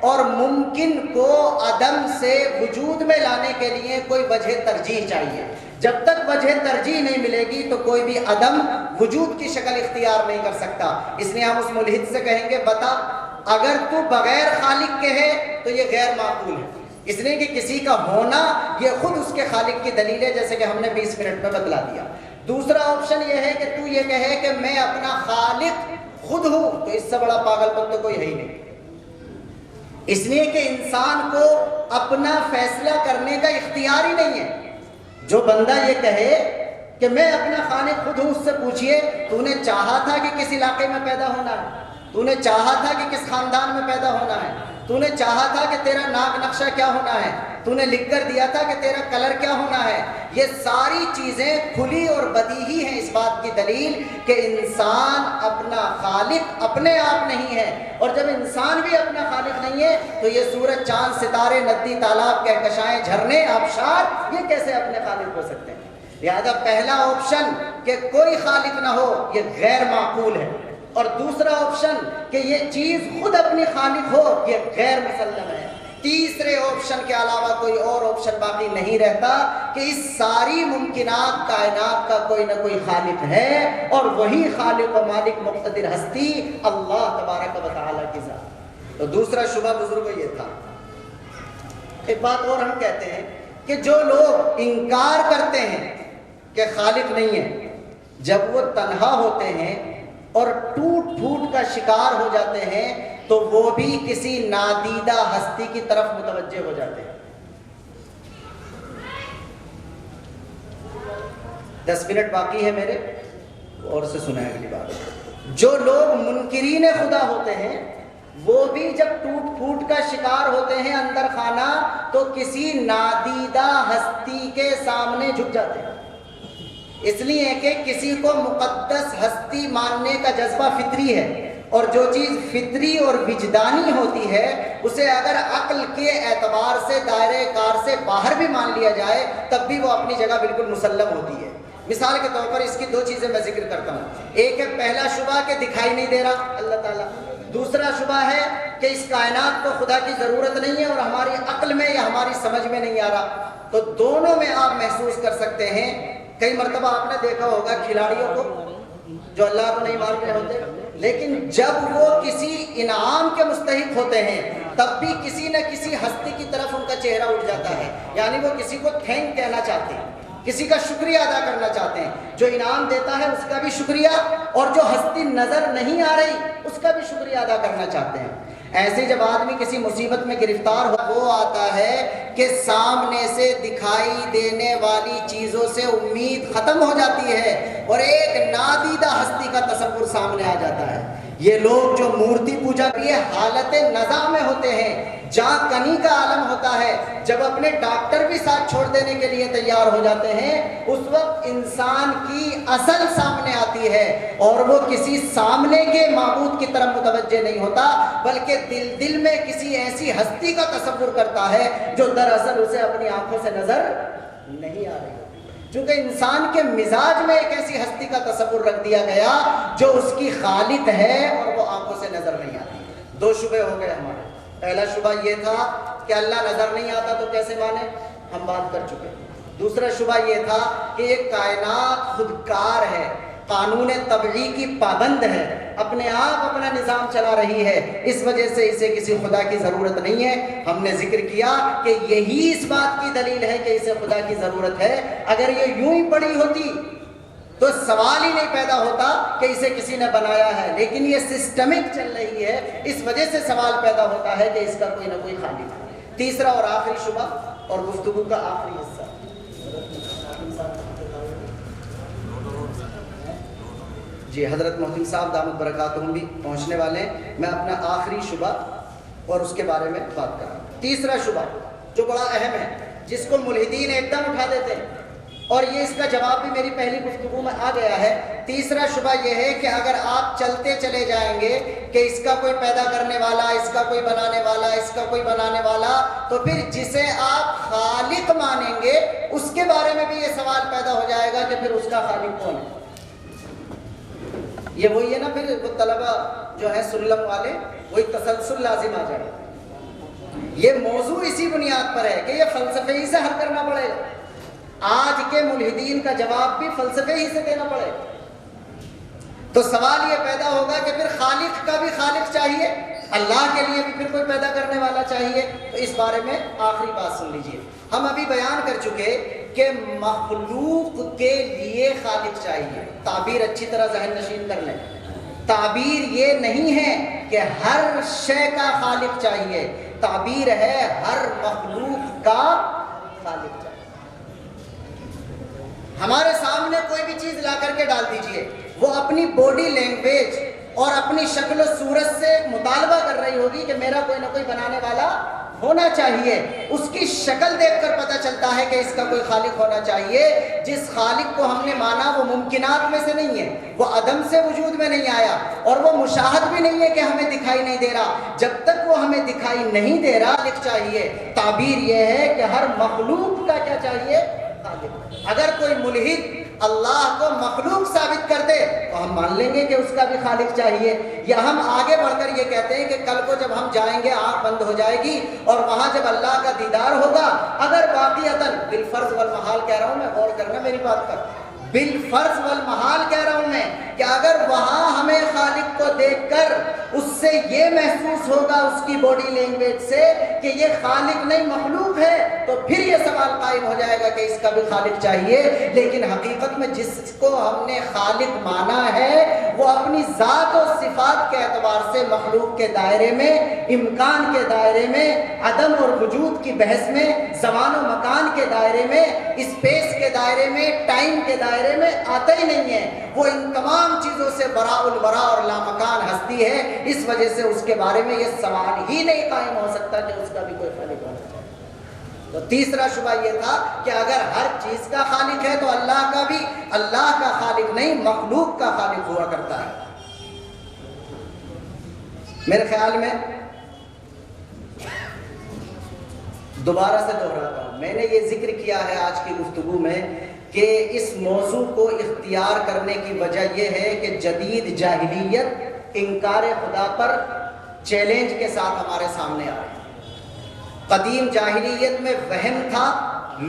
اور ممکن کو عدم سے وجود میں لانے کے لیے کوئی وجہ ترجیح چاہیے۔ جب تک وجہ ترجیح نہیں ملے گی تو کوئی بھی عدم وجود کی شکل اختیار نہیں کر سکتا۔ اس لیے ہم اس ملحد سے کہیں گے بتا اگر تو بغیر خالق کے ہے تو یہ غیر معقول ہے، اس لیے کہ کسی کا ہونا یہ خود اس کے خالق کی دلیل ہے، جیسے کہ ہم نے 20 منٹ میں بتلا دیا۔ دوسرا آپشن یہ ہے کہ تو یہ کہے کہ میں اپنا خالق خود ہوں، تو اس سے بڑا پاگل پن تو کوئی ہے ہی نہیں، اس لیے کہ انسان کو اپنا فیصلہ کرنے کا اختیار ہی نہیں ہے۔ جو بندہ یہ کہے کہ میں اپنا خالق خود ہوں، اس سے پوچھئے تو نے چاہا تھا کہ کس علاقے میں پیدا ہونا ہے؟ تو نے چاہا تھا کہ کس خاندان میں پیدا ہونا ہے؟ تو نے چاہا تھا کہ تیرا ناک نقشہ کیا ہونا ہے؟ تو نے لکھ کر دیا تھا کہ تیرا کلر کیا ہونا ہے؟ یہ ساری چیزیں کھلی اور بدیہی ہیں اس بات کی دلیل کہ انسان اپنا خالق اپنے آپ نہیں ہے، اور جب انسان بھی اپنا خالق نہیں ہے تو یہ سورج چاند ستارے ندی تالاب کہکشائیں جھرنے آبشار یہ کیسے اپنے خالق ہو سکتے ہیں؟ لہذا پہلا آپشن کہ کوئی خالق نہ ہو یہ غیر معقول ہے، اور دوسرا آپشن کہ یہ چیز خود اپنی خالق ہو یہ غیر مسلم ہے۔ تیسرے آپشن کے علاوہ کوئی اور آپشن باقی نہیں رہتا کہ اس ساری ممکنات کائنات کا کوئی نہ کوئی خالق ہے، اور وہی خالق و مالک مقتدر ہستی اللہ تبارک و تعالیٰ کی ذات۔ تو دوسرا شبہ بزرگوں یہ تھا۔ ایک بات اور ہم کہتے ہیں کہ جو لوگ انکار کرتے ہیں کہ خالق نہیں ہے، جب وہ تنہا ہوتے ہیں اور ٹوٹ پھوٹ کا شکار ہو جاتے ہیں تو وہ بھی کسی نادیدہ ہستی کی طرف متوجہ ہو جاتے ہیں۔ 10 منٹ باقی ہے میرے، اور سے سنیں اگلی بات۔ جو لوگ منکرین خدا ہوتے ہیں وہ بھی جب ٹوٹ پھوٹ کا شکار ہوتے ہیں اندر خانہ تو کسی نادیدہ ہستی کے سامنے جھک جاتے ہیں، اس لیے کہ کسی کو مقدس ہستی ماننے کا جذبہ فطری ہے، اور جو چیز فطری اور وجدانی ہوتی ہے اسے اگر عقل کے اعتبار سے دائرۂ کار سے باہر بھی مان لیا جائے تب بھی وہ اپنی جگہ بالکل مسلم ہوتی ہے۔ مثال کے طور پر اس کی 2 چیزیں میں ذکر کرتا ہوں۔ ایک ہے پہلا شبہ کہ دکھائی نہیں دے رہا اللہ تعالیٰ، دوسرا شبہ ہے کہ اس کائنات کو خدا کی ضرورت نہیں ہے اور ہماری عقل میں یا ہماری سمجھ میں نہیں آ رہا۔ تو دونوں میں آپ محسوس کر سکتے ہیں، کئی مرتبہ آپ نے دیکھا ہوگا کھلاڑیوں کو جو اللہ کو نہیں مان رہے ہوتے، لیکن جب وہ کسی انعام کے مستحق ہوتے ہیں تب بھی کسی نہ کسی ہستی کی طرف ان کا چہرہ اٹھ جاتا ہے، یعنی وہ کسی کو تھینک کہنا چاہتے ہیں، کسی کا شکریہ ادا کرنا چاہتے ہیں، جو انعام دیتا ہے اس کا بھی شکریہ، اور جو ہستی نظر نہیں آ رہی اس کا بھی شکریہ ادا کرنا چاہتے ہیں۔ ایسے جب آدمی کسی مصیبت میں گرفتار ہو وہ آتا ہے کہ سامنے سے دکھائی دینے والی چیزوں سے امید ختم ہو جاتی ہے اور ایک نادیدہ ہستی کا تصور سامنے آ جاتا ہے۔ یہ لوگ جو مورتی پوجا کی حالت نزاع میں ہوتے ہیں، جہاں کنی کا عالم ہوتا ہے، جب اپنے ڈاکٹر بھی ساتھ چھوڑ دینے کے لیے تیار ہو جاتے ہیں، اس وقت انسان کی اصل سامنے آتی ہے اور وہ کسی سامنے کے معبود کی طرف متوجہ نہیں ہوتا، بلکہ دل میں کسی ایسی ہستی کا تصور کرتا ہے جو دراصل اسے اپنی آنکھوں سے نظر نہیں آ رہی۔ چونکہ انسان کے مزاج میں ایک ایسی ہستی کا تصور رکھ دیا گیا جو اس کی خالق ہے اور وہ آنکھوں سے نظر نہیں آتی۔ دو شبہ ہو گئے ہمارے۔ پہلا شبہ یہ تھا کہ اللہ نظر نہیں آتا تو کیسے مانے، ہم بات کر چکے۔ دوسرا شبہ یہ تھا کہ یہ کائنات خودکار ہے، قانون طبعی کی پابند ہے، اپنے آپ اپنا نظام چلا رہی ہے، اس وجہ سے اسے کسی خدا کی ضرورت نہیں ہے۔ ہم نے ذکر کیا کہ یہی اس بات کی دلیل ہے کہ اسے خدا کی ضرورت ہے۔ اگر یہ یوں ہی پڑی ہوتی تو سوال ہی نہیں پیدا ہوتا کہ اسے کسی نے بنایا ہے، لیکن یہ سسٹمک چل رہی ہے، اس وجہ سے سوال پیدا ہوتا ہے کہ اس کا کوئی نہ کوئی خالق ہے۔ تیسرا اور آخری شبہ اور گفتگو کا آخری حصہ، جی حضرت محسن صاحب دامت برکاتہم بھی پہنچنے والے ہیں، میں اپنا آخری شبہ اور اس کے بارے میں بات کر رہا ہوں۔ تیسرا شبہ جو بڑا اہم ہے، جس کو ملحدین ایک دم اٹھا دیتے ہیں، اور یہ اس کا جواب بھی میری پہلی گفتگو میں آ گیا ہے۔ تیسرا شبہ یہ ہے کہ اگر آپ چلتے چلے جائیں گے کہ اس کا کوئی پیدا کرنے والا، اس کا کوئی بنانے والا، اس کا کوئی بنانے والا، تو پھر جسے آپ خالق مانیں گے اس کے بارے میں بھی یہ سوال پیدا ہو جائے گا کہ پھر اس کا خالق کون ہے۔ یہ وہی ہے نا، پھر وہ طلبہ جو ہے سلم والے، وہی تسلسل لازم آ جائے گا۔ یہ موضوع اسی بنیاد پر ہے کہ یہ فلسفے ہی سے حل کرنا پڑے گا۔ آج کے ملحدین کا جواب بھی فلسفے ہی سے دینا پڑے گا۔ تو سوال یہ پیدا ہوگا کہ پھر خالق کا بھی خالق چاہیے، اللہ کے لیے بھی پھر کوئی پیدا کرنے والا چاہیے۔ تو اس بارے میں آخری بات سن لیجئے۔ ہم ابھی بیان کر چکے کہ مخلوق کے لیے خالق چاہیے۔ تعبیر اچھی طرح ذہن نشین کر لیں۔ تعبیر یہ نہیں ہے کہ ہر شے کا خالق چاہیے، تعبیر ہے ہر مخلوق کا خالق چاہیے۔ ہمارے سامنے کوئی بھی چیز لا کر کے ڈال دیجئے، وہ اپنی باڈی لینگویج اور اپنی شکل و صورت سے مطالبہ کر رہی ہوگی کہ میرا کوئی نہ کوئی بنانے والا ہونا چاہیے۔ اس کی شکل دیکھ کر پتہ چلتا ہے کہ اس کا کوئی خالق ہونا چاہیے۔ جس خالق کو ہم نے مانا وہ ممکنات میں سے نہیں ہے، وہ عدم سے وجود میں نہیں آیا، اور وہ مشاہد بھی نہیں ہے کہ ہمیں دکھائی نہیں دے رہا۔ جب تک وہ ہمیں دکھائی نہیں دے رہا خالق چاہیے۔ تعبیر یہ ہے کہ ہر مخلوق کا کیا چاہیے؟ خالق۔ اگر کوئی ملحد اللہ کو مخلوق ثابت کر دے تو ہم مان لیں گے کہ اس کا بھی خالق چاہیے، یا ہم آگے بڑھ کر یہ کہتے ہیں کہ کل کو جب ہم جائیں گے آنکھ بند ہو جائے گی اور وہاں جب اللہ کا دیدار ہوگا، اگر واقعتاً بالفرض والمحال کہہ رہا ہوں میں، غور کرنا میری بات پر، بالفرض والمحال کہہ رہا ہوں میں کہ اگر وہاں ہمیں خالق کو دیکھ کر اس سے یہ محسوس ہوگا اس کی باڈی لینگویج سے کہ یہ خالق نہیں مخلوق ہے، تو پھر یہ سوال قائم ہو جائے گا کہ اس کا بھی خالق چاہیے۔ لیکن حقیقت میں جس کو ہم نے خالق مانا ہے وہ اپنی ذات و صفات کے اعتبار سے مخلوق کے دائرے میں، امکان کے دائرے میں، عدم اور وجود کی بحث میں، زمان و مکان کے دائرے میں، اسپیس کے دائرے میں، ٹائم کے دائرے میں آتا ہی نہیں ہے۔ وہ ان تمام چیزوں سے براء البراء اور لامکان ہستی ہے، اس وجہ سے اس کے بارے میں یہ سوال ہی نہیں قائم ہو سکتا کہ اس کا بھی کوئی خالق ہونا چاہیے۔ تو تیسرا شبہ یہ تھا کہ اگر ہر چیز کا خالق ہے تو اللہ کا بھی اللہ کا خالق نہیں مخلوق کا خالق ہوا کرتا ہے۔ میرے خیال میں دوبارہ سے دہراتا ہوں، میں نے یہ ذکر کیا ہے آج کی گفتگو میں کہ اس موضوع کو اختیار کرنے کی وجہ یہ ہے کہ جدید جاہلیت انکار خدا پر چیلنج کے ساتھ ہمارے سامنے آ رہی ہے۔ قدیم جاہلیت میں وہم تھا،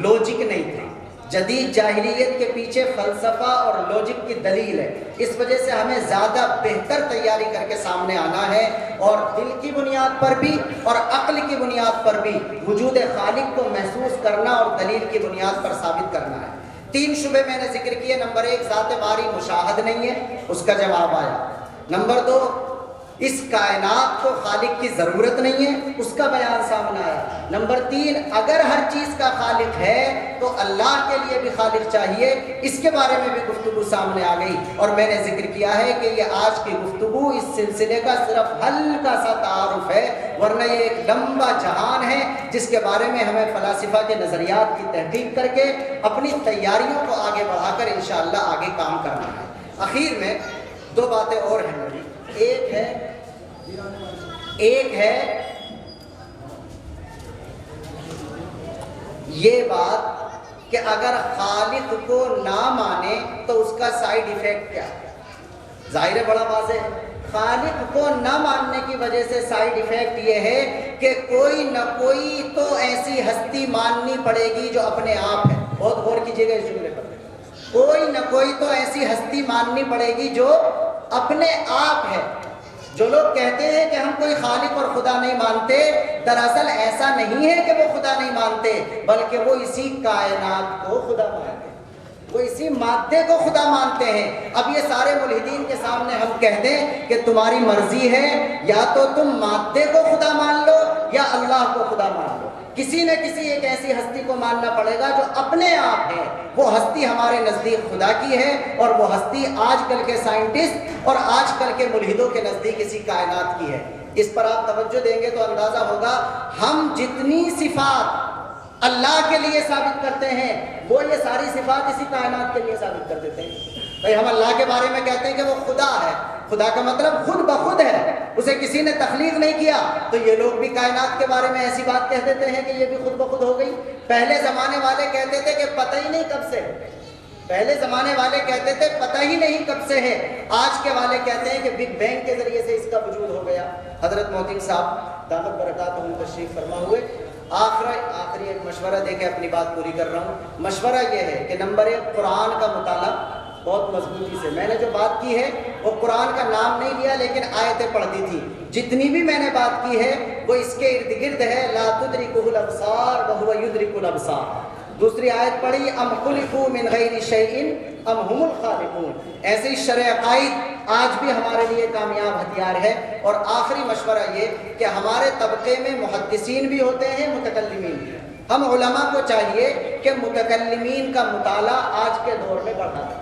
لوجک نہیں تھا۔ جدید جاہلیت کے پیچھے فلسفہ اور لوجک کی دلیل ہے۔ اس وجہ سے ہمیں زیادہ بہتر تیاری کر کے سامنے آنا ہے اور دل کی بنیاد پر بھی اور عقل کی بنیاد پر بھی وجود خالق کو محسوس کرنا اور دلیل کی بنیاد پر ثابت کرنا ہے۔ 3 شبے میں نے ذکر کیے۔ نمبر 1 ذات باری مشاہد نہیں ہے، اس کا جواب آیا۔ نمبر 2 اس کائنات کو خالق کی ضرورت نہیں ہے، اس کا بیان سامنے آیا۔ نمبر 3، اگر ہر چیز کا خالق ہے تو اللہ کے لیے بھی خالق چاہیے، اس کے بارے میں بھی گفتگو سامنے آ گئی۔ اور میں نے ذکر کیا ہے کہ یہ آج کی گفتگو اس سلسلے کا صرف ہلکا سا تعارف ہے، ورنہ یہ ایک لمبا جہان ہے جس کے بارے میں ہمیں فلاسفہ کے نظریات کی تحقیق کر کے اپنی تیاریوں کو آگے بڑھا کر انشاءاللہ آگے کام کرنا ہے۔ اخیر میں 2 باتیں اور ہیں میری۔ ایک ہے یہ بات کہ اگر خالق کو نہ مانے تو اس کا سائیڈ ایفیکٹ کیا ہے؟ ظاہر ہے، بڑا واضح ہے۔ خالق کو نہ ماننے کی وجہ سے سائیڈ ایفیکٹ یہ ہے کہ کوئی نہ کوئی تو ایسی ہستی ماننی پڑے گی جو اپنے آپ ہے۔ بہت غور کیجیے گا اس جملے پر۔ کوئی نہ کوئی تو ایسی ہستی ماننی پڑے گی جو اپنے آپ ہے۔ جو لوگ کہتے ہیں کہ ہم کوئی خالق اور خدا نہیں مانتے، دراصل ایسا نہیں ہے کہ وہ خدا نہیں مانتے، بلکہ وہ اسی کائنات کو خدا مانتے ہیں، وہ اسی مادے کو خدا مانتے ہیں۔ اب یہ سارے ملحدین کے سامنے ہم کہہ دیں کہ تمہاری مرضی ہے، یا تو تم مادے کو خدا مان لو یا اللہ کو خدا مان لو، کسی نہ کسی ایک ایسی ہستی کو ماننا پڑے گا جو اپنے آپ ہے۔ وہ ہستی ہمارے نزدیک خدا کی ہے، اور وہ ہستی آج کل کے سائنٹسٹ اور آج کل کے ملحدوں کے نزدیک اسی کائنات کی ہے۔ اس پر آپ توجہ دیں گے تو اندازہ ہوگا ہم جتنی صفات اللہ کے لیے ثابت کرتے ہیں وہ یہ ساری صفات اسی کائنات کے لیے ثابت کر دیتے ہیں۔ بھئی ہم اللہ کے بارے میں کہتے ہیں کہ وہ خدا ہے، خدا کا مطلب خود بخود ہے، اسے کسی نے تخلیق نہیں کیا، تو یہ لوگ بھی کائنات کے بارے میں ایسی بات کہہ دیتے ہیں کہ یہ بھی خود بخود ہو گئی۔ پہلے زمانے والے کہتے تھے کہ پتہ ہی نہیں کب سے، پہلے زمانے والے کہتے تھے پتہ ہی نہیں کب سے ہے، آج کے والے کہتے ہیں کہ بگ بینگ کے ذریعے سے اس کا وجود ہو گیا۔ حضرت محتم صاحب دامت برکاتہم تشریف فرما ہوئے، آخری ایک مشورہ دے کے اپنی بات پوری کر رہا ہوں۔ مشورہ یہ ہے کہ نمبر 1، قرآن کا مطالعہ بہت مضبوطی سے۔ میں نے جو بات کی ہے وہ قرآن کا نام نہیں لیا لیکن آیتیں پڑھتی تھی، جتنی بھی میں نے بات کی ہے وہ اس کے ارد گرد ہے۔ لا تدرکہ الابصار وہو یدرک الابصار۔ دوسری آیت پڑھی، ام خلقوا من غیر شیء ام هم الخالقون۔ ایسے ہی شرع عقائد آج بھی ہمارے لیے کامیاب ہتھیار ہے۔ اور آخری مشورہ یہ کہ ہمارے طبقے میں محدثین بھی ہوتے ہیں، متکلمین بھی۔ ہم علماء کو چاہیے کہ متکلمین کا مطالعہ آج کے دور میں بڑھا دیں،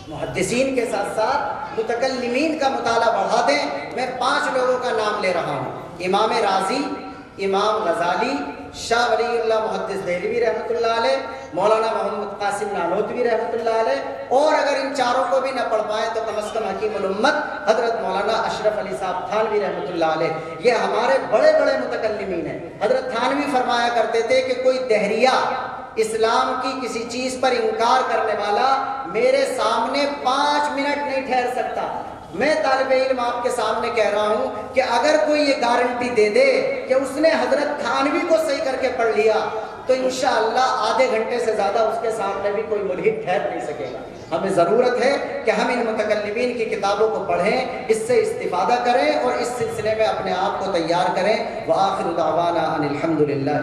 محدثین کے ساتھ ساتھ متکلمین کا مطالعہ بڑھا دیں۔ میں 5 لوگوں کا نام لے رہا ہوں: امام راضی، امام غزالی، شاہ ولی اللہ محدث دہلوی رحمۃ اللہ علیہ، مولانا محمد قاسم نانوتوی رحمۃ اللہ علیہ، اور اگر ان چاروں کو بھی نہ پڑھ پائیں تو کم از کم حکیم الامت حضرت مولانا اشرف علی صاحب تھانوی رحمۃ اللہ علیہ۔ یہ ہمارے بڑے بڑے متکلمین ہیں۔ حضرت تھانوی فرمایا کرتے تھے کہ کوئی دہریہ، اسلام کی کسی چیز پر انکار کرنے والا میرے سامنے 5 منٹ نہیں ٹھہر سکتا۔ میں طالب علم آپ کے سامنے کہہ رہا ہوں کہ اگر کوئی یہ گارنٹی دے دے کہ اس نے حضرت تھانوی کو صحیح کر کے پڑھ لیا تو انشاءاللہ آدھے گھنٹے سے زیادہ اس کے سامنے بھی کوئی ملحد ٹھہر نہیں سکے گا۔ ہمیں ضرورت ہے کہ ہم ان متکلمین کی کتابوں کو پڑھیں، اس سے استفادہ کریں اور اس سلسلے میں اپنے آپ کو تیار کریں۔ وآخر دعوانا ان الحمد للہ۔